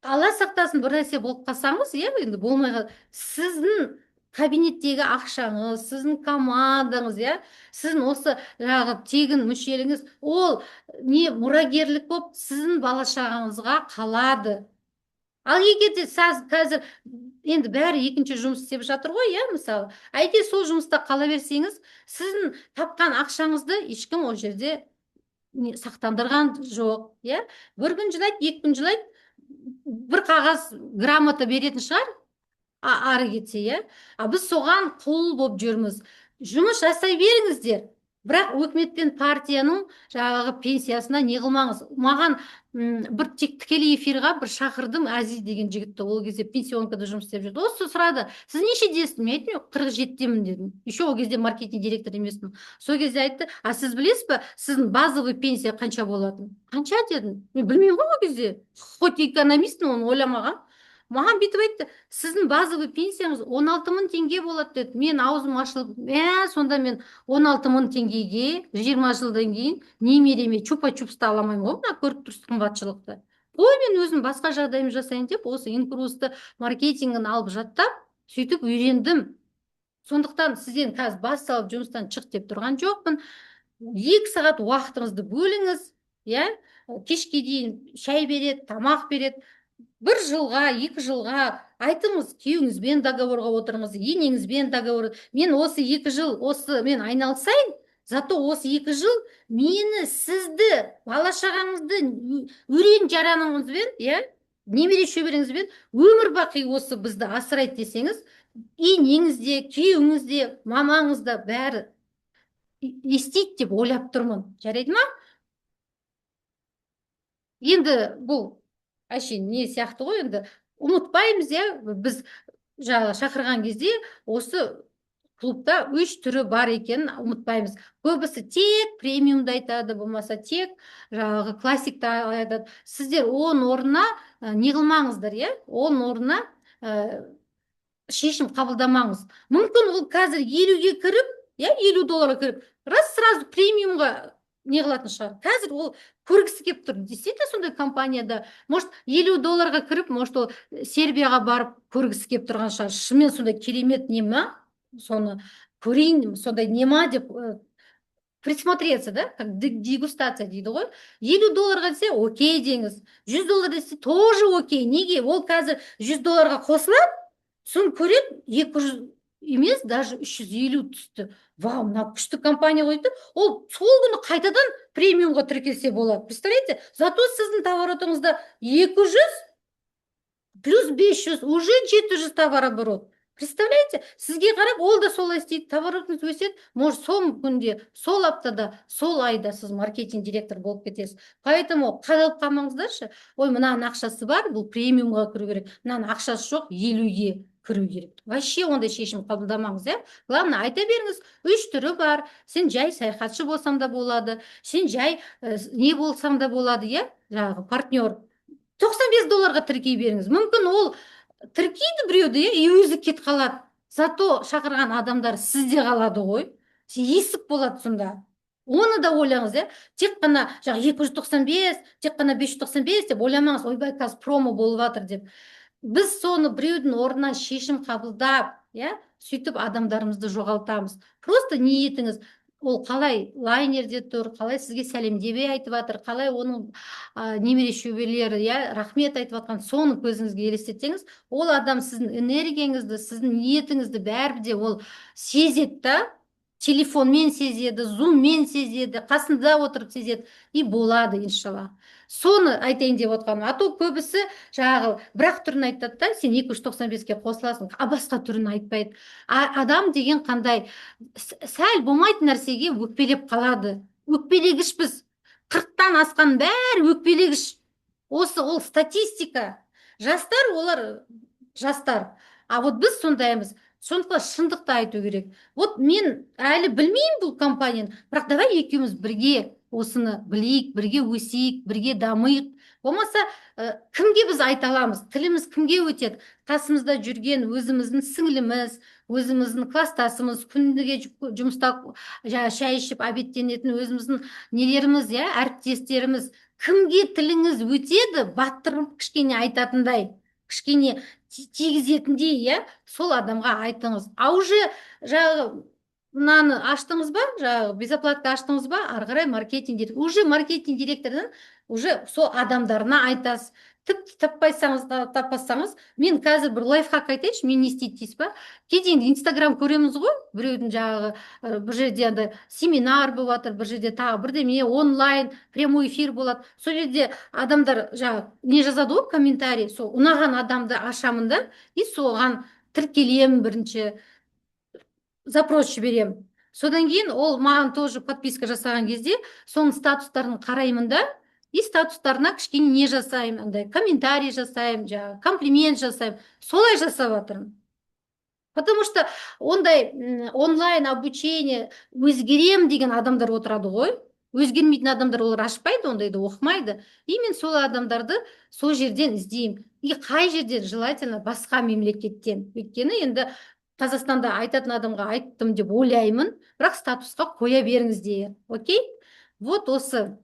Алла сақтасын, бір нәрсе болып қалсаңыз, иә, енді болмай, сіздің кабинеттегі ақшаңыз, сіздің командаңыз, иә, сіздің осы тегін мүшеліңіз, ол не мұрагерлік болып сіздің бала шағаңызға қалады. Ал егер де қазір енді бәрі екінші жұмыс істеп жатыр ғой, иә, мысалы, әйте сол жұмыста қала берсеңіз, сіздің тапқан ақшаңызды ешкім ол жерде сақтандырған жоқ, иә. Бір күн жылайды, екі күн жылайды, бір қағаз грамота беретін шығар, ары кетсе, иә. Біз соған құл болып жүрміз. Жұмыс жасай беріңіздер, бірақ өкімет пен партияның жаңағы пенсиясына не қылмаңыз. Маған бір тікелей эфирға бір шақырдым, Әзиз деген жігітті, ол кезде пенсионкада жұмыс істеп жүрді. Осы сұрады, сіз нешедесіз? Мен айттым, 47-демін дедім. Еще ол кезде маркетинг директор емеспін. Сол кезде айтты, сіз білесіз бе, сіздің базовый пенсия қанша болатын? Қанша дедім? Мен білмеймін ғой ол кезде. Хоть экономистпін, оны ойламаған. Маған бүйтіп айтты, сіздің базовый пенсияңыз 16 мың теңге болады деді. Мен аузым ашылып, сонда мен 16 мың теңгеге 20 жылдан кейін немереме чупа-чупсты аламаймын ғой, мына көріп тұрсыз қымбатшылықты. Ой, мен өзім басқа жағдайым жасайын деп, осы инкрузты маркетингін алып жаттап, сөйтіп үйрендім. Сондықтан сізден қазір бас салып жұмыстан шық деп тұрған жоқпын. 2 сағат уақытыңызды бөліңіз, иә, кешке дейін шай береді, тамақ береді. 1 жылға, 2 жылға айтыңыз, күйеуіңізбен договорға отырыңыз, енеңізбен договор. Мен осы 2 жыл, мен айналысайын, зато осы 2 жыл мені, сізді, бала шағаңызды, өрен жараныңызбен, иә, немере шөбереңізбен өмір бақи осы бізді асырайды десеңіз, енеңізде, күйеуіңізде, мамаңызда бәрі естейді деп ойлап тұрмын. Жарайды ма? Енді бұл әшейін не сияқты ғой, енді ұмытпаймыз, иә, біз шақырған кезде осы клубта үш түрі бар екенін ұмытпаймыз. Көбісі тек премиумды айтады, болмаса тек жаңағы классикті айтады. Сіздер оның орнына не қылмаңыздар, иә? Оның орнына шешім қабылдамаңыз. Мүмкін ол қазір 50-ге кіріп, иә, $50 кіріп, сразу премиумға не қылатын шығар. Қазір ол көргісі келіп тұр. Действительно сондай компанияда, может, $50 кіріп, может, ол Сербияға барып көргісі келіп тұрған шығар. Шынымен сондай керемет не ма? Соны көрейін, сондай не ма деп присмотреться, да, как дегустация дейді ғой. $50 десе, окей деңіз. $100 десе, тоже окей. Неге? Ол қазір $100 қосылады, соны көреді, 200 емес, даже 350 түсті. Вау, мына күшті компания қойды. Ол сол күні қайтадан премиумға тіркелсе болады. Представляете? Зато сіздің товаротыңызда 200 плюс 500, уже 700 товарооборот. Представляете? Сізге қарап, ол да солай істейді, товаротыңыз өседі, может, сол күнде, сол аптада, сол айда сіз маркетинг директор болып кетесіз. Поэтому қадалып қалмаңыздаршы. Ой, мынаның ақшасы бар, бұл премиумға кіру керек. Мынаның ақшасы жоқ, 50-ге кіру керек. Вообще ондай шешім қабылдамаңыз, иә? Главное, айта беріңіз, 3 түрі бар. Сен жай саяхатшы болсаң да болады, сен жай не болсаң да болады, иә? Жаңағы партнер. $95 тіркей беріңіз. Мүмкін ол тіркейді біреуді, и өзі кетіп қалады. Зато шақырған адамдар сізде қалады ғой. Есіп болады сонда. Оны да ойлаңыз, иә. Тек қана 295, тек қана 595 деп ойламаңыз, ойбай, қазір промо болып жатыр деп. Біз соны біреудің орнынан шешім қабылдап, иә, сөйтіп адамдарымызды жоғалтамыз. Просто ниетіңіз, ол қалай лайнерде тұр, қалай сізге сәлемдеме айтып жатыр, қалай оның немере шөберелері, иә, рахмет айтып жатқан, соны көзіңізге елестетсеңіз, ол адам сіздің энергияңызды, сіздің ниетіңізді бәрі де ол сезеді да, телефонмен сезеді, зуммен сезеді, қасында отырып сезеді, и болады, иншалла. Соны айтайын деп отқаным. А то көбісі жаңағы бір-ақ түрін айтады да, сен 295-ке қосыласың, а басқа түрін айтпайды. Адам деген қандай, сәл болмайтын нәрсеге өкпелеп қалады. Өкпелегішпіз. 40-тан асқан бәрі өкпелегіш. Ол статистика. Жастар, олар жастар. А вот біз сондаймыз. Сондықтан шындықты айту керек. Вот мен әлі білмеймін бұл компанияны, бірақ давай екеуміз бірге осыны білейік, бірге өсейік, бірге дамайық. Болмаса, кімге біз айта аламыз? Тіліміз кімге өтеді? Қасымызда жүрген өзіміздің сіңліміз, өзіміздің кластасымыз, күніге жұмыста шай ішіп обедтенетін өзіміздің нелеріміз, иә, әріптестеріміз. Кімге тіліңіз өтеді? Баттырып кішкене айтатындай, кішкене тигізетіндей, иә, сол адамға айтыңыз. А уже жаңағы мынаны аштыңыз ба, жаңағы безоплатка аштыңыз ба, ары қарай маркетинг директор, уже маркетинг директордан уже сол адамдарына айтасыз. Тіпті таппасаңыз, мен қазір бір лайфхак айтайыншы, мен не істейді дейсіз ба? Кейде Инстаграм көреміз ғой, біреудің жаңағы бір жерде андай семинар болып жатыр, бір жерде тағы бірдеме онлайн прямой эфир болады. Сол жерде адамдар жаңағы не жазады ғой, комментарий, сол ұнаған адамды ашамын да, и соған тіркелемін, бірінші запрос жіберемін. Содан кейін ол маған тоже подписка жасаған кезде соның статустарын қараймын да, и статустарына кішкене не жасаймын, андай комментарий жасаймын, жаңағы комплимент жасаймын. Солай жасап жатырмын. Потому что ондай онлайн обучение өзгерем деген адамдар отырады ғой. Өзгермейтін адамдар олар ашпайды, ондайды оқымайды. И мен сол адамдарды сол жерден іздеймін. И қай жерден? Желательно басқа мемлекеттен. Өйткені енді Қазақстанда айтатын адамға айттым деп ойлаймын, бірақ статусқа қоя беріңіздер. Окей? Вот осы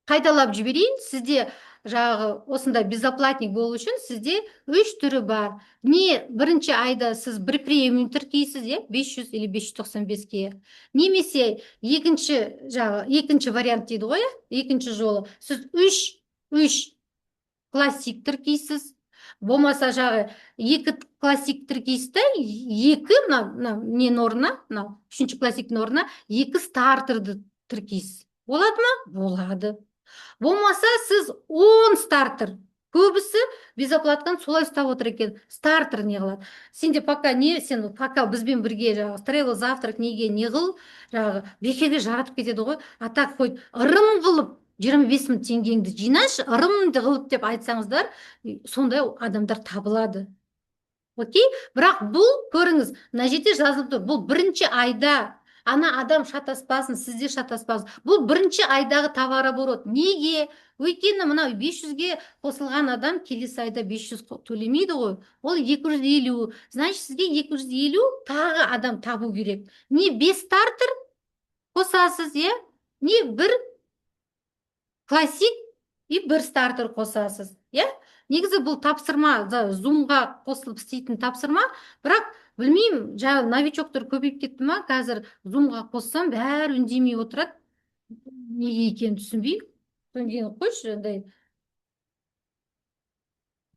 қайталап жіберейін. Сізде жаңағы осындай безоплатник болу үшін сізде 3 түрі бар. Не бірінші айда сіз бір премиум тіркейсіз, 500 или 595-ке. Немесе екінші вариант дейді ғой, екінші жолы. Сіз 3 классик тіркейсіз. Болмаса жағы 2 классик тіркейсіз, 2 ненің орнына, 3-ші классиктің орнына 2 стартерді тіркейсіз. Болады ма? Болады. Болмаса сіз 10 стартер. Көбісі безоплаттан солай ұстап отыр екен. Стартер не қылады? Сен пока бізбен бірге жаңағы Travel Завтрак неге не қыл, жаңағы бекерге жаратып кетеді ғой. А так хоть ырым қылып 25 000 теңгеңді жинашы, ырымды қылып деп айтсаңыздар, сондай адамдар табылады. окей, бірақ бұл көріңіз, мына жерде жазылып тұр, бұл бірінші айда, ана адам шатаспасын, сізде шатаспасын, бұл бірінші айдағы товарооборот. Неге? Өйткені мынау 500-ге қосылған адам келесі айда 500 төлемейді ғой, ол 250. Значит, сізге 250 тағы адам табу керек. Не 5 стартер қосасыз, е, не бір классик и бір стартер қосасыз, е. Негізі бұл тапсырма, зумға қосылып істейтін тапсырма, бірақ білмеймін, жаңағы новичоктар көбейіп кетті ма, қазір зумға қоссам бәрі үндемей отырады, неге екенін түсінбей. Содан кейін қойшы, андай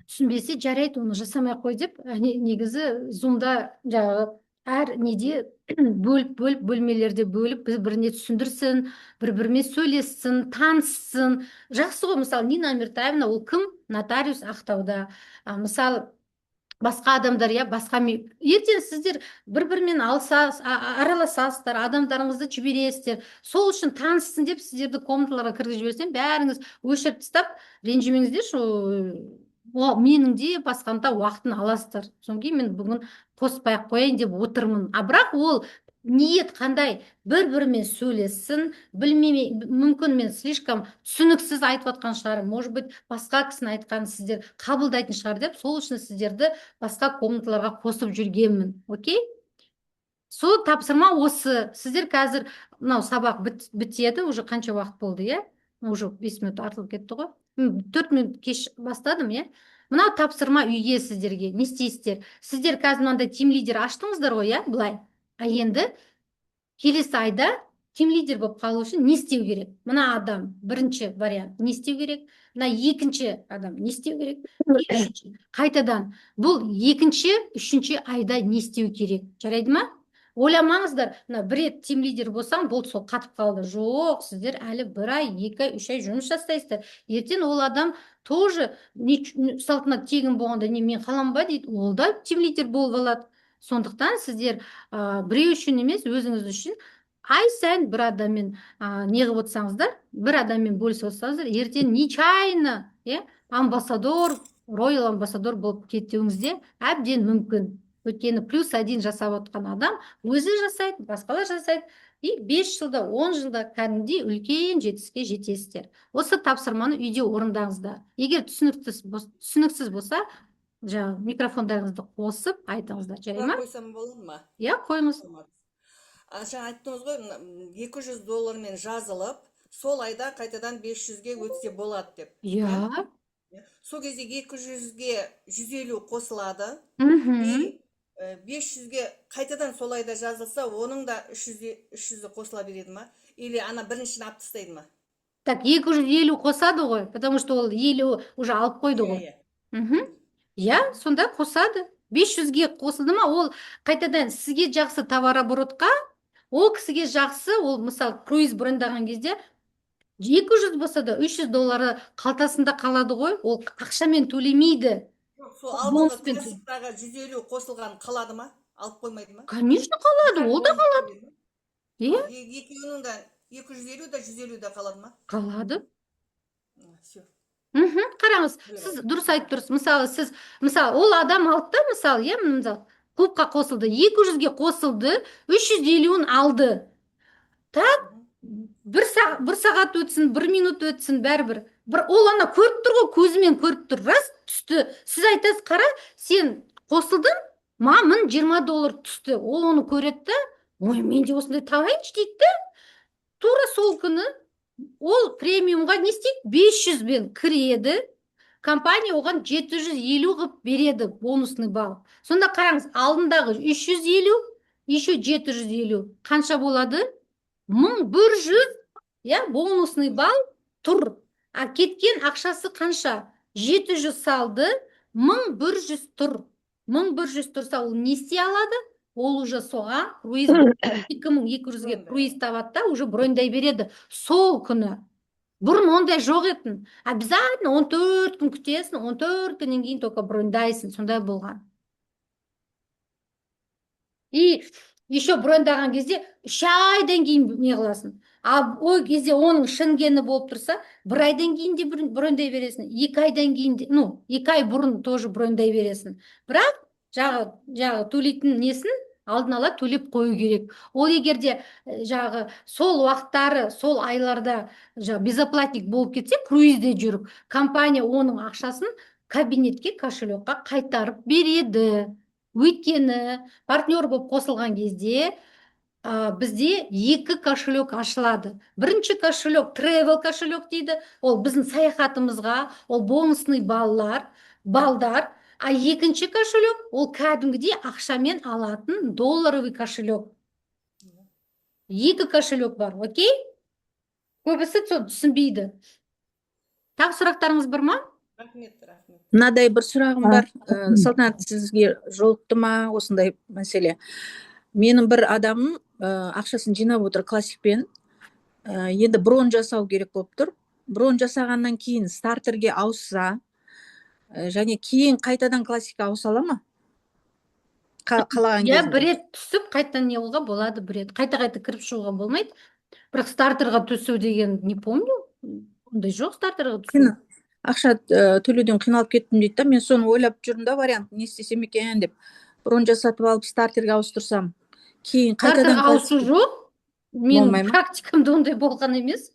түсінбесе жарайды, оны жасамай қой деп, негізі зумда жаңағы әр неде бөліп бөлмелерде бөліп бір-біріне түсіндірсін, бір-бірімен сөйлессін, таныссын. Жақсы ғой. Мысалы, Нина Амиртаевна, ол кім? Нотариус Ақтауда. Мысалы, басқа адамдар, я басқа ертең сіздер бір-бірімен араласасыздар, адамдарыңызды жібересіздер. Сол үшін таныссын деп сіздерді комнаталарға кіргізіп жіберсем, бәріңіз өшіріп тастап, ренжімеңіздерші, менің де басқанда уақытын аласыздар. Содан кейін мен бүгін қоспай ақ қояйын деп отырмын. Бірақ ол ниет қандай? Бір-бірімен сөйлессін, білмей, мүмкін мен слишком түсініксіз айтып жатқан шығармын, может быть, басқа кісінің айтқанын сіздер қабылдайтын шығар деп, сол үшін сіздерді басқа комнаталарға қосып жүргенмін. Окей? Сол тапсырма осы. Сіздер қазір мынау сабақ бітеді, уже қанша уақыт болды, е? Уже 5 минут артылып кетті ғой. 4 минут кеш бастадым, е? Мынау тапсырма үйге сіздерге. Не істейсіздер? Сіздер қазір мынандай тим лидер аштыңыздар ғой, е? Былай. Енді келесі айда тим лидер болып қалу үшін не істеу керек? Мына адам бірінші вариант не істеу керек? Мына екінші адам не істеу керек? Қайтадан бұл екінші, үшінші айда не істеу керек? Жарайды ма? Ойламаңыздар, мына бір рет тим лидер болсаң, болды, сол қатып қалды. Жоқ, сіздер әлі 1 ай, 2 ай, 3 ай жұмыс жасайсыздар. Ертең ол адам тоже салтанат тегін болғанда, не мен қалам ба дейді, ол да тим лидер болып алады. Сондықтан сіздер біреу үшін емес, өзіңіз үшін ай сайын бір адаммен не қылып отырсаңыздар, бір адаммен бөлісіп отырсаңыздар, ертең нечаянно, амбассадор, роял амбассадор болып кетуіңізде әбден мүмкін. Өйткені +1 жасап отқан адам өзі жасайды, басқалар жасайды, и 5 жылда, 10 жылда кәдімгідей үлкен жетістікке жетесіздер. Осы тапсырманы үйде орындаңыздар. Егер түсініксіз болса, жаңағы микрофондарыңызды қосып айтыңыздар, жарай ма? Қойсам болады ма? Иә, қойыңыз. Жаңа айттыңыз ғой, $200 жазылып, сол айда қайтадан 500-ге өтсе болады деп. Иә. Сол кезде 200-ге 150 қосылады. Мхм. 500-ге қайтадан сол айда жазылса, оның да 300-і қосыла береді ма? Или ана біріншін алып тастайды ма? Так, 250 қосады ғой, потому что ол 50 уже алып қойды ғой. Иә, сонда қосады. 500-ге қосылды ма, ол қайтадан сізге жақсы товарооборотқа, ол кісіге жақсы, ол мысалы круиз брендаған кезде 200 болса да $300 қалтасында қалады ғой, ол ақшамен төлемейді. Сол алдыңғы классиктағы 150 қосылған қалады ма? Алып қоймайды ма? Конечно қалады, ол да қалады. Иә? Екеуінің да 250 да 150 да қалады ма? Қалады. Все. Қараңыз, сіз дұрыс айтып тұрсыз. Мысалы, ол адам алды да, мысалы, клубқа қосылды, 200-ге қосылды, 350-ін алды. Так, бір сағат өтсін, 1 минут өтсін, бәрібір. Ол ана көріп тұр ғой, көзімен көріп тұр, рас түсті. Сіз айтасыз, қара, сен қосылдың, мамын $20 түсті. Ол оны көреді, ой, мен де осындай табайыншы дейді. Тура сол күні ол премиумға не істейді? 500-бен кіреді, компания оған 750 қып береді бонусный балл. Сонда қараңыз, алдындағы 350, еще 750 қанша болады? 1100, бонусный балл тұр. А кеткен ақшасы қанша? 700 салды, 1100 тұр. 1100 тұрса, ол не істей алады? Ол уже соған круиз 2200-ге круиз табады да, уже броньдай береді сол күні. Бұрын ондай жоқ етін. Обязательно 14 күн күтесің, 14 күннен кейін только броньдайсың. Сондай болған. И еще броньдаған кезде 3 айдан кейін не қыласың. Ол кезде оның шынгені болып тұрса, 1 айдан кейін де броньдай бересің, 2 айдан кейін де, 2 ай бұрын тоже броньдай бересің. Бірақ жағы төлейтін несін алдын ала төлеп қою керек. Ол егерде жағы сол уақыттары, сол айларда безоплатник болып кетсе, круизде жүріп, компания оның ақшасын кабинетке, кошелекқа қайтарып береді. Өйткені партнер болып қосылған кезде бізде екі кошелек ашылады. Бірінші кошелек travel кошелек дейді. Ол біздің саяхатымызға, ол бонусный балдар. А екінші кошелек ол кәдімгідей ақшамен алатын долларовый кошелек. Екі кошелек бар, окей? Көбісі түсінбейді. Тағы сұрақтарыңыз бар ма? Рахмет, рахмет. Мынадай бір сұрағым бар. Салтанат, сізге жолықты ма осындай мәселе? Менің бір адамым ақшасын жинап отыр классикпен. Енді брон жасау керек болып тұр. Брон жасағаннан кейін стартерге ауысса, және кейін қайтадан классикқа ауыса ала ма? Қалаған Иә, кезінде. бір рет түсіп, қайтадан не қылуға болады, бір рет. Қайта-қайта кіріп шығуға болмайды. Бірақ стартерға түсу деген не помню. Ондай жоқ стартерға түсу. Ақша төлеуден қиналып кеттім дейді да, мен соны ойлап жүрмін да, вариант не істесем екен деп. Брон жасатып алып стартерге ауыстырсам, кейін қайтадан Стартерға ауысу жоқ. Мен Болмай ма? практикамда ондай болған емес.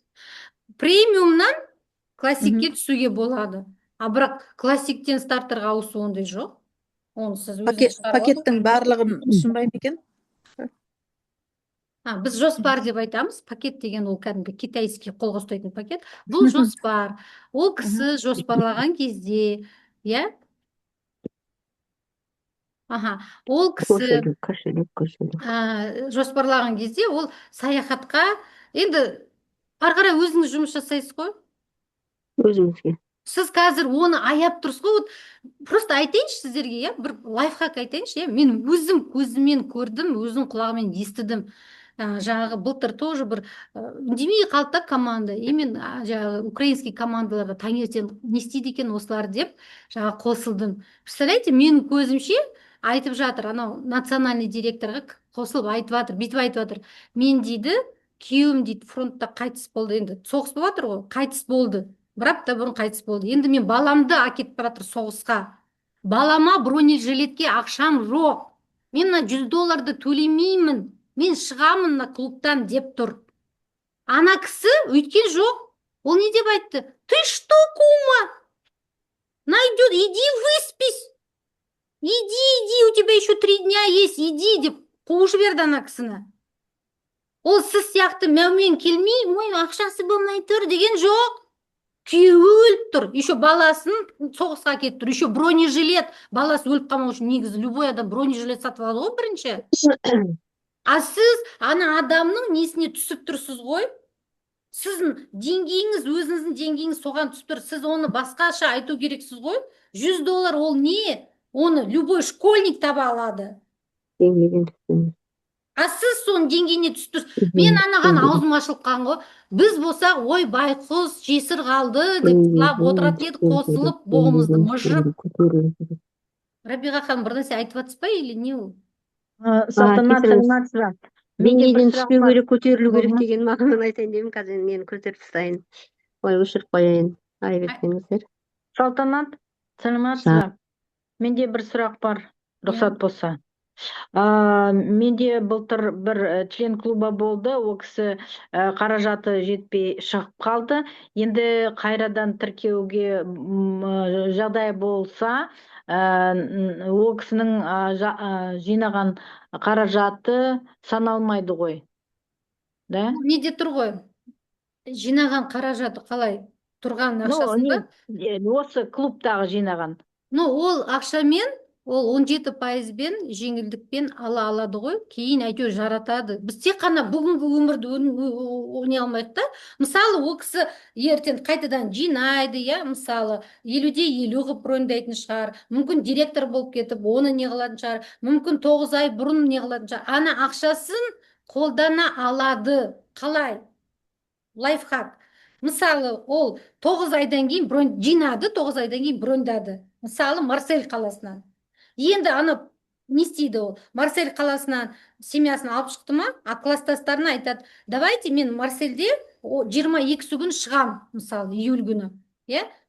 Премиумнан классикке түсуге болады. А бірақ классиктен стартерға ауысу ондай жоқ. Оны сіз өзіңіз шығарып пакеттің барлығын ұсынбай ма екен? біз жоспар деп айтамыз. Пакет деген ол кәдімгі китайский қолға ұстайтын пакет. Бұл жоспар. Ол кісі жоспарлаған кезде, иә? Ол кісі жоспарлаған кезде ол саяхатқа, енді ары қарай өзіңіз жұмыс жасайсыз ғой? Өзіңізге. Сіз қазір оны аяп тұрсыз ғой. Просто айтайыншы сіздерге, иә, бір лайфхак айтайыншы, иә. Мен өзім көзіммен көрдім, өзім құлағыммен естідім. Жаңағы былтыр тоже бір үндемей қалды да команда. Именно жаңағы украинский командаларға таңертең не істейді екен осылар деп жаңағы қосылдым. Представляете, менің көзімше айтып жатыр, анау национальный директорға қосылып айтып жатыр, бүйтіп айтып жатыр. Мен дейді, күйеуім дейді, фронтта қайтыс болды, енді соғыс болып жатыр ғой, қайтыс болды. Бір апта бұрын қайтыс болды. Енді мен баламды әкетіп баратыр соғысқа. Балама бронежилетке ақшам жоқ. Мен $100 төлемеймін. Мен шығамын на клубтан деп тұр. Ана кісі өйткен жоқ. Ол не деп айтты? Ты что, кума? Найдет, иди выспись. Иди, у тебя еще 3 дня есть, иди деп қуып жіберді ана кісіні. Ол сіз сияқты мәумен келмей, ой, ақшасы болмай тұр деген жоқ. Күйеуі өліп тұр, еще баласын соғысқа кетіп тұр, еще бронежилет. Баласы өліп қалмау үшін негізі любой адам бронежилет сатып алады ғой бірінші. А сіз ана адамның несіне түсіп тұрсыз ғой? Сіздің деңгейіңіз, өзіңіздің деңгейіңіз соған түсіп тұр. Сіз оны басқаша айту керексіз ғой? $100 ол не? Оны любой школьник таба алады. А сіз соның деңгейіне түсіп тұрсыз. Мен анаған аузым ашылып қалған ғой. Біз болсақ, ой, байқұс, жесір қалды деп құлап отыратын едік, қосылып, боғымызды мыжып. Рабиға ханым, бір нәрсе айтып жатсыз ба или не ол? Салтанат, саламатсыз ба? Деңгейден түспеу керек, көтерілу керек деген мағынаны айтайын деймін. Қазір мен көтеріп тастайын. Ой, өшіріп қояйын. Айып етпеңіздер. Салтанат, саламатсыз ба? Менде бір сұрақ бар, рұқсат болса. Менде былтыр бір член клуба болды, ол кісі қаражаты жетпей шығып қалды. Енді қайрадан тіркеуге жағдай болса, ол кісінің жинаған қаражаты саналмайды ғой. Да? Неде тұр ғой? Жинаған қаражаты қалай? Тұрған ақшасында? Осы клубтағы жинаған. Ол ақшамен, ол 17%-бен жеңілдікпен ала алады ғой, кейін әйтеуір жаратады. Біз тек қана бүгінгі өмірді өне алмайық та. Мысалы, ол кісі ертең қайтадан жинайды, иә, мысалы, 50-де 50 қып брондайтын шығар. Мүмкін директор болып кетіп, оны не қылатын шығар. Мүмкін 9 ай бұрын не қылатын шығар. Ана ақшасын қолдана алады. Қалай? Лайфхак. Мысалы, ол 9 айдан кейін жинады, 9 айдан кейін брондады. Мысалы, Марсель қаласынан. Енді ана не істейді ол? Марсель қаласынан семьясын алып шықты ма? А класстастарына айтады, давайте мен Марсельде 22 күн шығам, мысалы, июль күні.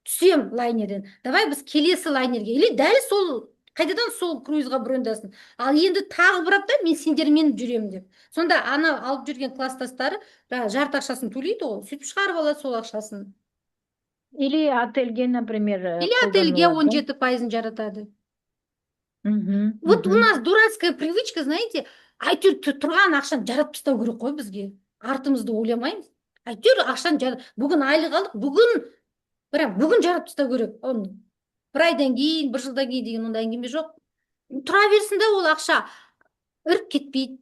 Түсем лайнерден. Давай біз келесі лайнерге. Или дәл сол Қайтадан сол круизға брондасын. Ал енді тағы бір апта мен сендермен жүремін деп. Сонда ана алып жүрген класстастары жарты ақшасын төлейді ғой. Сөйтіп шығарып алады сол ақшасын. Или отельге, например, Или отельге қолданылады, да? 17% жаратады. Мгм, Вот у мгм. нас дурацкая привычка, знаете, әйтеуір тұрған ақшаны жаратып тастау керек қой бізге. Артымызды ойламаймыз. Әйтеуір ақшаны бүгін айлық алдық, бүгін жаратып тастау керек. Оны бір айдан кейін, бір жылдан кейін деген ондай әңгіме жоқ. Тұра берсін де ол ақша іріп кетпейді,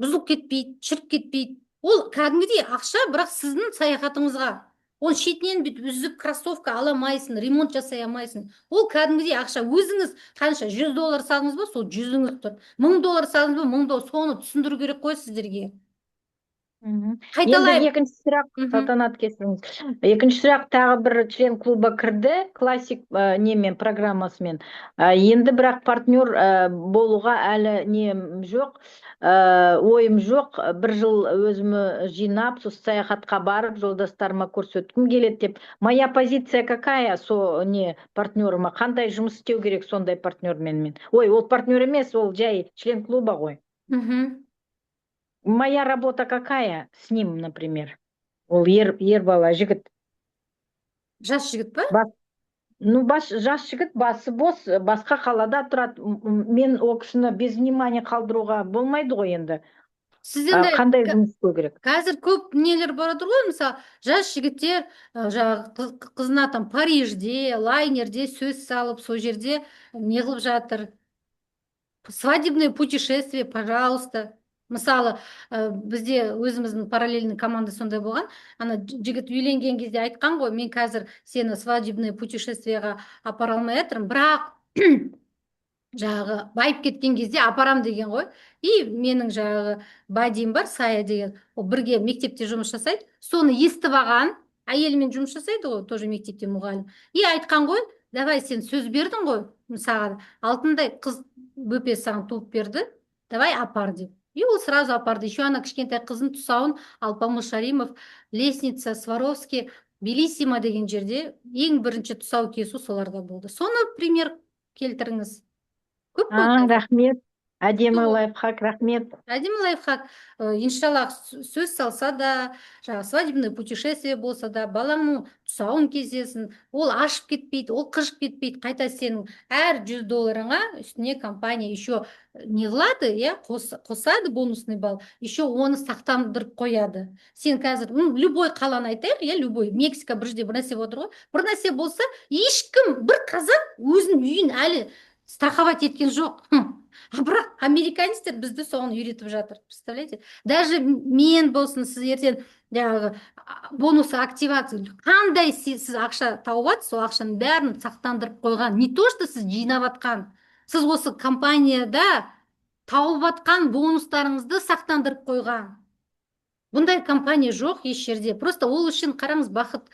бұзылып кетпейді, шіріп кетпейді. Ол кәдімгідей ақша, бірақ сіздің саяхатыңызға. Ол шетінен бүйтіп үзіп кроссовка ала алмайсың, ремонт жасай алмайсың. Ол кәдімгідей ақша. Өзіңіз қанша $100 салдыңыз ба, сол 100-іңіз тұр. $1000 салдыңыз ба, 1000, соны түсіндіру керек қой сіздерге. Мгм. Енді Қайталайын. екінші сұрақ, Мгм. Салтанат, кесіңіз. Екінші сұрақ, тағы бір член клуба кірді, классик немен, программасымен. Енді бірақ партнер болуға әлі нем жоқ, ойым жоқ. Бір жыл өзімі жинап, сол саяхатқа барып, жолдастарыма көрсеткім келеді деп. Моя позиция какая, не партнерыма? Қандай жұмыс істеу керек сондай партнермен мен? Ой, ол партнер емес, ол жай член клуба ғой. Мгм. Моя работа какая с ним, например? Ол ер бала, жігіт. Жас жігіт па? Жас жігіт, басы бос, басқа қалада тұрады. Мен ол кісіні без внимания қалдыруға болмайды ғой енді. Сіздерде Қандай жұмыс істеу керек? қазір көп нелер барады ғой, мысалы, жас жігіттер жаңағы қызына там Парижде, лайнерде сөз салып, сол жерде не қылып жатыр. Свадебное путешествие, пожалуйста. Мысалы, бізде өзіміздің параллельный команда сондай болған. Ана жігіт үйленген кезде айтқан ғой, мен қазір сені свадебное путешествиеға апара алмай жатырмын, бірақ жағы байып кеткен кезде апарам деген ғой. И менің жағы бадиім бар, Сая деген, ол бірге мектепте жұмыс жасайды. Соны естіп алған, әйелімен жұмыс жасайды ғой, тоже мектепте мұғалім. И айтқан ғой, давай сен сөз бердің ғой, саған алтындай қыз бөпе саған туып берді, давай апар деп. И ол сразу апарды. Еще ана кішкентай қызын тұсауын Алпамыс Шаримов, Лестница, Сваровский, Белиссима деген жерде ең бірінші тұсау кесу соларда болды. Соны пример келтіріңіз. Көп қой қазір. Рахмет. Әдемі Сол. лайфхак, рахмет. Әдемі лайфхак. Иншаллах, сөз салса да, жаңағы свадебное путешествие болса да, балаңның тұсауын кесесің, ол ашып кетпейді, ол қышып кетпейді. Қайта сенің әр $100-ыңа үстіне компания еще не қылады, қосады бонусный балл, еще оны сақтандырып қояды. Сен қазір, любой қаланы айтайық, любой, Мексика бір жерде бір нәрсе отыр ғой, бір нәрсе болса, ешкім, бір қазақ өзінің үйін әлі страховать еткен жоқ. Бірақ американецтер бізді соған үйретіп жатыр. Представляете? Даже мен болсын, сіз ертең бонусы активация. Қандай сіз ақша тауып алып, сол ақшаның бәрін сақтандырып қойған. Не то, что сіз жинап атқан. Сіз осы компанияда тауып атқан бонустарыңызды сақтандырып қойған. Бұндай компания жоқ еш жерде. Просто ол үшін қараңыз, Бақыт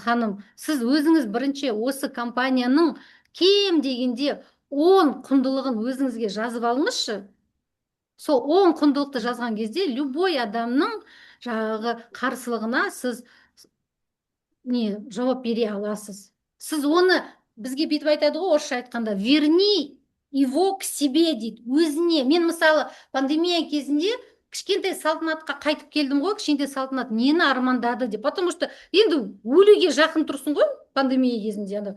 ханым, сіз өзіңіз бірінші осы компанияның кем дегенде 10 құндылығын өзіңізге жазып алыңызшы. Сол 10 құндылықты жазған кезде любой адамның жаңағы қарсылығына сіз жауап бере аласыз. Сіз оны, бізге бүйтіп айтады ғой, орысша айтқанда, верни его к себе дейді, өзіне. Мен мысалы пандемия кезінде кішкентай Салтанатқа қайтып келдім ғой, кішкентай Салтанат нені армандады деп. Потому что енді өлуге жақын тұрсын ғой пандемия кезінде.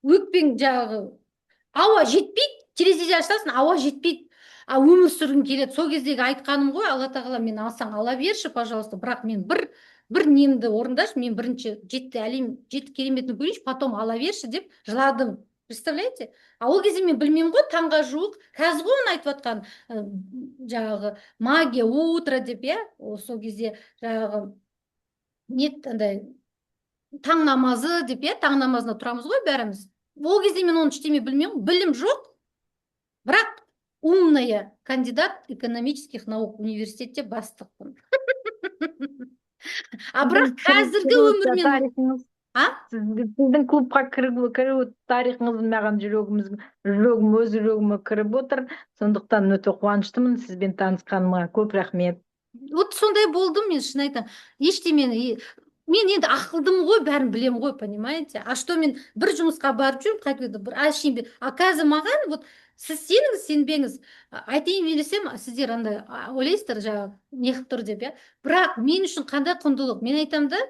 Өкпең жағы ауа жетпейді, терезеде ашасың, ауа жетпейді. Өмір сүргім келеді. Сол кездегі айтқаным ғой, Алла тағала мен алсаң ала берші, пожалуйста. Бірақ мен бір немді орындашы, мен бірінші жеті кереметін көрейінші, потом ала берші деп жыладым. Представляете? Ол кезде мен білмеймін ғой, таңға жуық. Қазір ғой оны айтып жатқан жағы магия утро деп, сол кезде жағы таң намазы деп, таң намазына тұрамыз ғой бәріміз. Ол кезде мен оны ештеме білмеймін, білім жоқ. Бірақ умная кандидат экономических наук университетте бастықпын. Бірақ қазіргі өмірмен... Сіздің клубқа кіру тарихыңыз маған өз жүрегіме кіріп отыр. Сондықтан өте қуаныштымын сізбен танысқаныма. Көп рахмет. Вот сондай болдым мен, шын айтам. Ештемені мен енді ақылдымын ғой, бәрін білемін ғой, понимаете? А что мен бір жұмысқа барып жүрмін, қайтып бір әшейін, а қазір маған вот сіз сеніңіз сенбеңіз, айтайын десем, сіздер андай ойлайсыздар жаңағы не қылып тұр деп, иә. Бірақ мен үшін қандай құндылық? Мен айтамын да,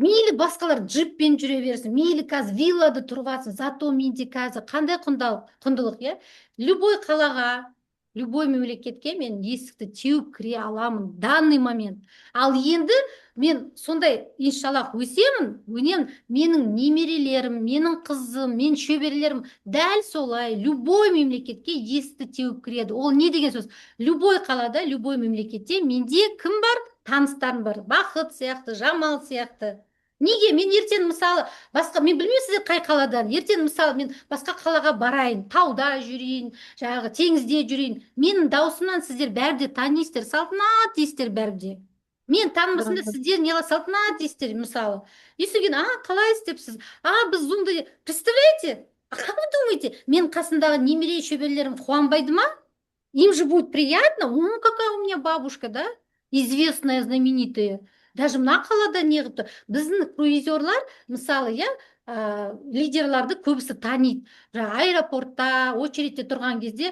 мейлі басқалар джиппен жүре берсін, мейлі қазір виллада тұрып жатсын, зато менде қазір қандай құндылық, иә? Любой қалаға, любой мемлекетке мен есікті теуіп кіре аламын данный момент. Ал енді мен сондай иншаллах өсемін, менің немерелерім, менің қызым, мен шөберелерім дәл солай любой мемлекетке есікті теуіп кіреді. Ол не деген сөз? Любой қалада, любой мемлекетте менде кім бар? Таныстарым бар. Бақыт сияқты, Жамал сияқты. Неге? Мен ертең мысалы басқа, мен білмеймін сіздер қай қаладан, ертең мысалы мен басқа қалаға барайын, тауда жүрейін, жаңағы теңізде жүрейін, менің даусымнан сіздер бәрі де танисыздар, Салтанат дейсіздер бәрі де. Мен танымасында сіздер неғыла Салтанат дейсіздер мысалы. И содан қалайсыз депсіз, біз зумда, представляете, как вы думаете, мен қасындағы немере шөберелерім қуанбайды ма? Им же будет приятно, какая у меня бабушка, да, известная, знаменитая. Даже мына қалада неғып тұр. Біздің круизерлар, мысалы, иә, лидерларды көбісі таниды. Аэропортта, очередьте тұрған кезде,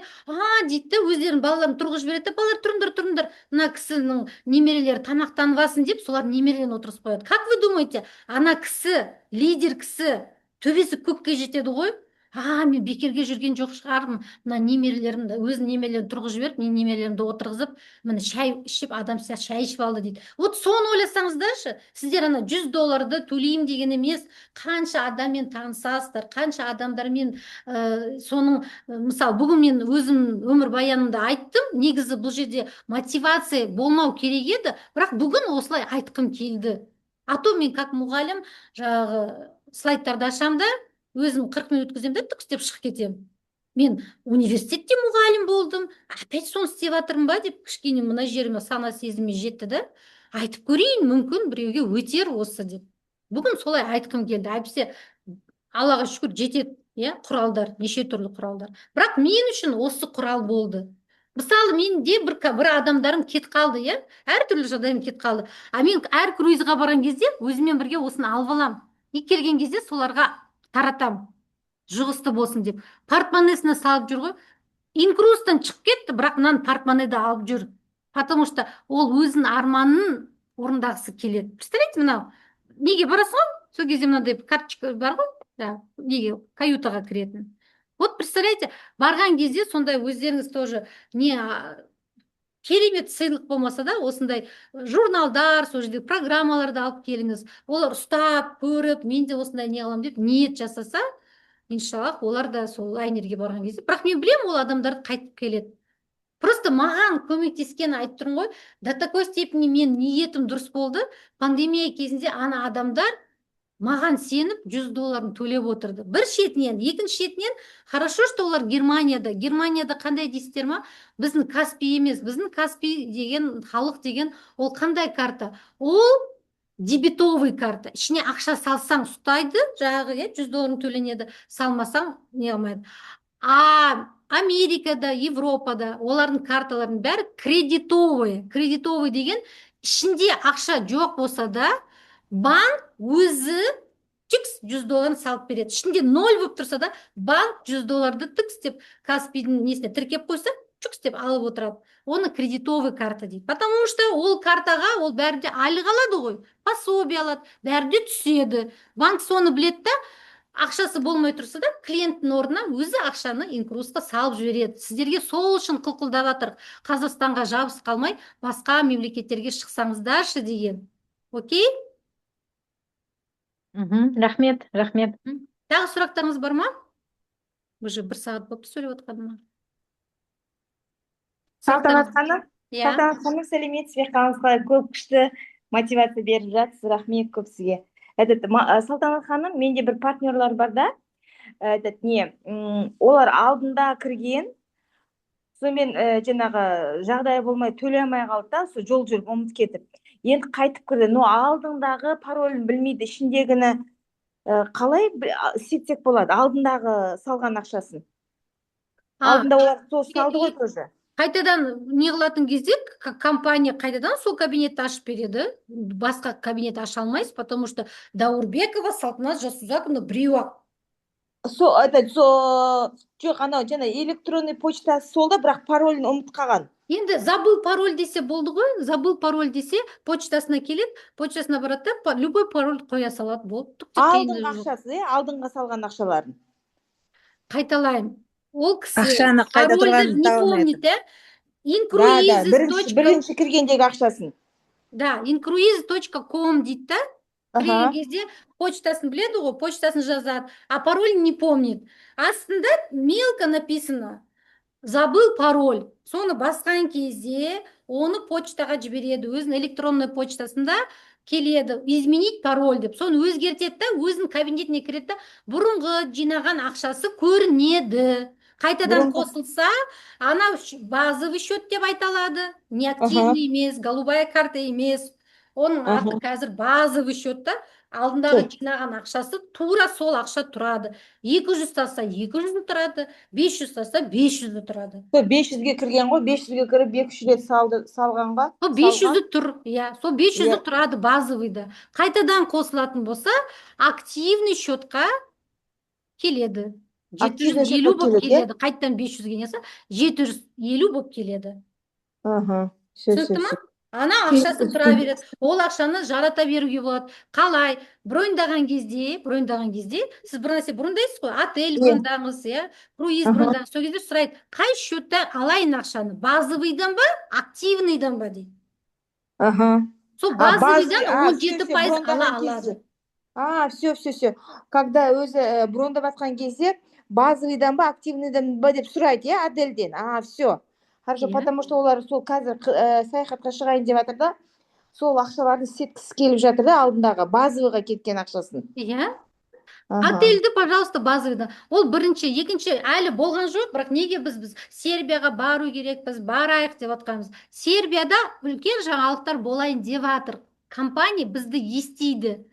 дейді, өздерінің балаларын тұрғызып жібереді, балалар тұрыңдар, мына кісінің немерелері тамақтанып алсын деп, солар немерелерін отырғызып қояды. Как вы думаете, ана кісі, лидер кісі, төбесі көкке жетеді ғой? Мен бекерге жүрген жоқ шығармын. Мына немерелерімді, өз немерелерін тұрғызып жіберіп, мен немерелерімді отырғызып, міне шай ішіп, адам сияқты шай ішіп алды дейді. Вот соны ойласаңыздаршы, сіздер ана $100 төлеймін деген емес, қанша адаммен танысасыздар, қанша адамдармен соның, мысалы, бүгін мен өзім өмір баянымда айттым, негізі бұл жерде мотивация болмау керек еді, бірақ бүгін осылай айтқым келді. А то мен как мұғалім жаңағы слайдтарды ашамын да, өзім 40 минут өткіземін да түкістеп шығып кетемін. Мен университетте мұғалім болдым, опять соны істеп жатырмын ба деп кішкене мына жеріме сана сезіме жетті да, айтып көрейін, мүмкін біреуге өтер осы деп. Бүгін солай айтқым келді. Әйтпесе Аллаға шүкір жетеді, иә, құралдар, неше түрлі құралдар. Бірақ мен үшін осы құрал болды. Мысалы, менде бір адамдарым кет қалды, иә, әртүрлі жағдайым кет қалды. А мен әр круизға барған кезде өзімен бірге осыны алып аламын. И келген кезде соларға таратам, жұғысты болсын деп. Портмонесіне салып жүр ғой. Инкрустан шығып кетті, бірақ мынаны портмонеде алып жүр. Потому что ол өзінің арманын орындағысы келеді. Представляете, мынау, неге барасың ғой? Сол кезде мынандай карточка бар ғой, неге каютаға кіретін. Вот представляете, барған кезде сондай өздеріңіз тоже не керемет сыйлық болмаса да, осындай журналдар, сол жерде программаларды алып келіңіз. Олар ұстап, көріп, мен де осындай не аламын деп ниет жасаса, иншаллах, олар да сол лайнерге барған кезде. Бірақ мен білем, ол адамдарды қайтып келеді. Просто маған көмектескен айтып тұрмын ғой, до такой степени мен ниетім дұрыс болды. Пандемия кезінде ана адамдар маған сеніп $100 төлеп отырды. Бір шетінен, екінші шетінен, хорошо, что олар Германияда. Германияда қандай дейсіздер ма? Біздің Каспий емес. Біздің Каспий деген, халық деген, ол қандай карта? Ол дебетовый карта. Ішіне ақша салсаң ұстайды, жаңағы $100 төленеді, салмасаң не қылмайды. Америкада, Европада олардың карталарының бәрі кредитовый. Кредитовый деген ішінде ақша жоқ болса да, банк өзі тікс $100 салып береді. Ішінде 0 болып тұрса да, банк $100 тікс деп Каспийдің несіне тіркеп қойса, чүкс деп алып отырады. Оны кредитовый карта дейді. Потому что ол картаға ол бәрі де айлық алады ғой, пособие алады, бәрі де түседі. Банк соны біледі да, ақшасы болмай тұрса да, клиенттің орнына өзі ақшаны инкрустқа салып жібереді. Сіздерге сол үшін қылқылдап жатыр. Қазақстанға жабысып қалмай, басқа мемлекеттерге шықсаңыздаршы деген. Окей? Рахмет. Тағы сұрақтарыңыз бар ма? Уже 1 сағат болып сөйлеп отқаныма. Салтанат ханым, Иә. сәлеметсіз бе, қалыңыз көп күшті мотивация беріп жатсыз, рахмет көп сізге. Салтанат ханым, менде бір партнерлар бар да, олар алдында кірген, сонымен жаңағы жағдай болмай төлей алмай қалды да, сол жол жүріп ұмытып кетіп. Енді қайтып кірді, но алдыңдағы паролін білмейді, ішіндегіні қалай істетсек болады, алдындағы салған ақшасын. Алдында олар сол салды ғой тоже. Қайтадан не қылатын кезде компания қайтадан сол кабинетті ашып береді. Басқа кабинет аша алмайсыз, потому что Даурбекова Салтанат Жасузаковна біреу-ақ. жоқ анау жаңа электронный почтасы сол да, бірақ паролін ұмытып қалған. Енді забыл пароль десе болды ғой, забыл пароль десе почтасына келеді, почтасына барады да любой пароль қоя салады, болды. Алдыңғы ақшасы, алдыңға салған ақшаларын. Қайталаймын, ол кісі Ақшаны қайда парольді тұрғанын не таба алмай помнит, Бірінші кіргендегі ақшасын. Да, incruise.com дейді да, кірген кезде почтасын біледі ғой, почтасын жазады, а пароль не помнит. Астында мелко написано, забыл пароль. Соны басқан кезде оны почтаға жібереді, өзінің электронный почтасында келеді, изменить пароль деп. Соны өзгертеді да, өзінің кабинетіне кіреді да, бұрынғы жинаған ақшасы көрінеді. Қайтадан қосылса, ана базовый счет деп айталады. Неактивный емес, голубая карта емес. Оның аты қазір базовый счет та, алдындағы жинаған ақшасы тура сол ақша тұрады. 200 таса 200 тұрады, 500 таса 500 тұрады. 500-ге кірген ғой, 500-ге кіріп 200 рет салған ба? Сол 500 тұр, сол 500 тұрады базовыйда. Қайтадан қосылатын болса, активный счетқа келеді. 750 болып келеді. Қайттан 500-ге несі, 750 болып келеді. Түсінікті ма? Ана ақшасы тұра береді. Ол ақшаны жарата беруге болады. Қалай? Броньдаған кезде, сіз бір нәрсе брондайсыз ғой, отель брондаңыз, круиз брондаңыз. Сол кезде сұрайды, қай счетта алайын ақшаны? Базовыйдан ба, активныйдан ба дейді. Сол базовыйдан 17% ала алады. Все. Когда өзі брондап атқан кезде, базовыйдан ба, активныйдан ба деп сұрайды, отельден. Все. Хорошо, потому что олар сол қазір саяхатқа шығайын деп жатыр да, сол ақшаларды сеткісі келіп жатыр да, алдындағы базовыйға кеткен ақшасын. Отельді, пожалуйста, базовыйдан. Ол бірінші, екінші әлі болған жоқ, бірақ неге біз Сербияға бару керекпіз, барайық деп атқанымыз. Сербияда үлкен жаңалықтар болайын деп жатыр. Компания бізді естиді.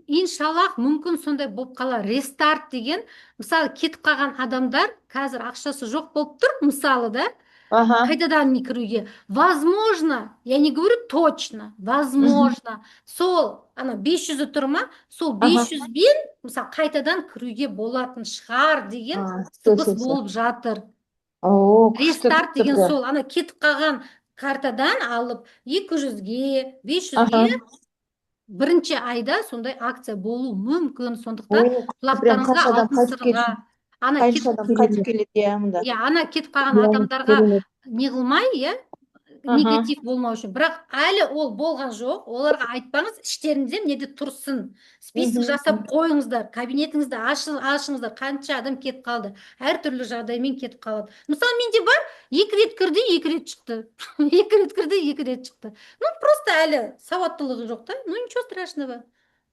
Иншаллах, мүмкін сондай болып қала. Рестарт деген, мысалы, кетіп қалған адамдар қазір ақшасы жоқ болып тұр, мысалы да, қайтадан не кіруге. Возможно, я не говорю точно, возможно, сол, 500 тұр ма, сол 500-бен, мысалы, қайтадан кіруге болатын шығар деген сыбыс болып жатыр. Рестарт деген сол, кетіп қалған картадан алып 200-ге, 500-ге бірінші айда сондай акция болу мүмкін. Сондықтан құлақтарыңызға алтын сырға. Қайтып келеді, ана кетіп қалған адамдарға не қылмай, негатив болмау үшін. Бірақ әлі ол болған жоқ. Оларға айтпаңыз, іштеріңізде неде тұрсын. Список жасап қойыңыздар, кабинетіңізді ашыңыздар, қанша адам кетіп қалды. Әртүрлі жағдаймен кетіп қалады. Мысалы, менде бар, 2 рет кірді, 2 рет шықты. 2 рет кірді, 2 рет шықты. Просто әлі сауаттылығы жоқ та. Ничего страшного.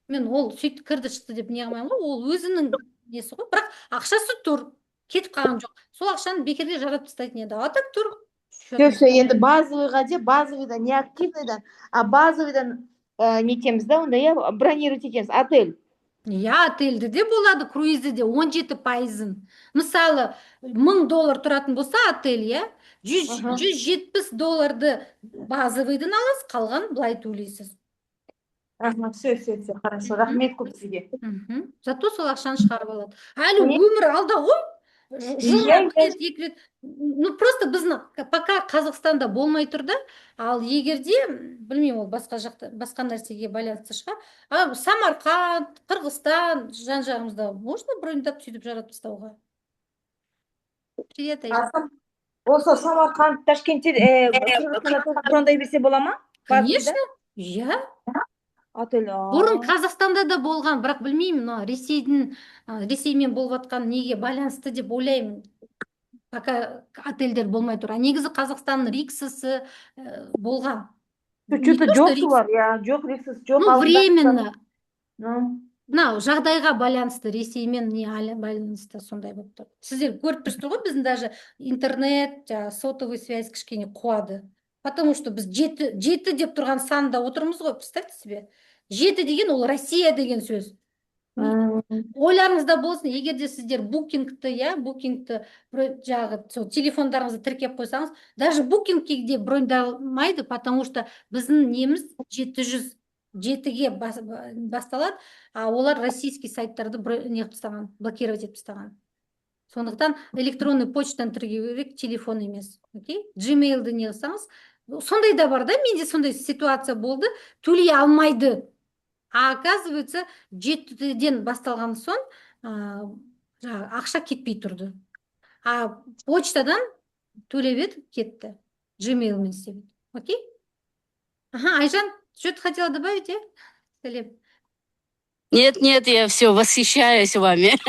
Мен ол сөйтіп кірді, шықты деп не қылмаймын ғой. Ол өзінің несі ғой. Бірақ ақшасы тұр. Кетіп қалған жоқ. Сол ақшаны бекерге жаратып тастайтын еді. Так тұр. Все, енді базовыйға де, базовыйдан, не активныйдан, а базовыйдан нетеміз да, онда бронировать етеміз, отель. Отельді де болады, круизді де 17%. Мысалы, $1000 тұратын болса отель, $170 базовыйдан аласыз, қалған былай төлейсіз. Все, хорошо, рахмет көп сізге. Зато сол ақшаны шығарып алады. Әлі өмір алда ғой. Просто біздің пока Қазақстанда болмай тұрды, ал егерде, білмеймін, ол басқа нәрсеге байланысты шығар. Самарқанд, Қырғызстан, жан-жағымызда можно броньдап сөйтіп жаратып тастауға? Привет, Айша. Осы Самарқанд, Ташкентте брондай берсе бола ма? Конечно, Бұрын Отель. Қазақстанда да болған, бірақ білмеймін, Ресеймен болып жатқан неге байланысты деп ойлаймын. Пока отельдер болмай тұр. Негізі Қазақстанның Риксасы болған. Что-то жоқ солар, жоқ Риксас, жоқ. Временно. Жағдайға байланысты, Ресеймен не байланысты сондай болып тұр. Сіздер көріп тұрсыздар ғой, біздің даже интернет, сотовый связь кішкене қуады. Потому что біз 7 деп тұрған санда отырмыз ғой, представьте себе. 7 деген ол Россия деген сөз. ойларыңызда болсын, егер де сіздер букингті жаңағы сол телефондарыңызды тіркеп қойсаңыз, даже букингке де броньдалмайды, потому что біздің неміз 707-ге басталады, а олар российский сайттарды неғып тастаған, блокировать етіп тастаған. Сондықтан электронный почтаны тіркеу керек, телефон емес. Окей? Gmailді не қылсаңыз, сондай да бар да, менде сондай ситуация болды, төлей алмайды. А оказывается, 7-ден басталған соң ақша кетпей тұрды. А почтадан төлеп еді, кетті. Gmailмен істеп еді. Окей? Ага, Айжан, что-то хотела добавить, я? Салем. Нет, я все восхищаюсь вами.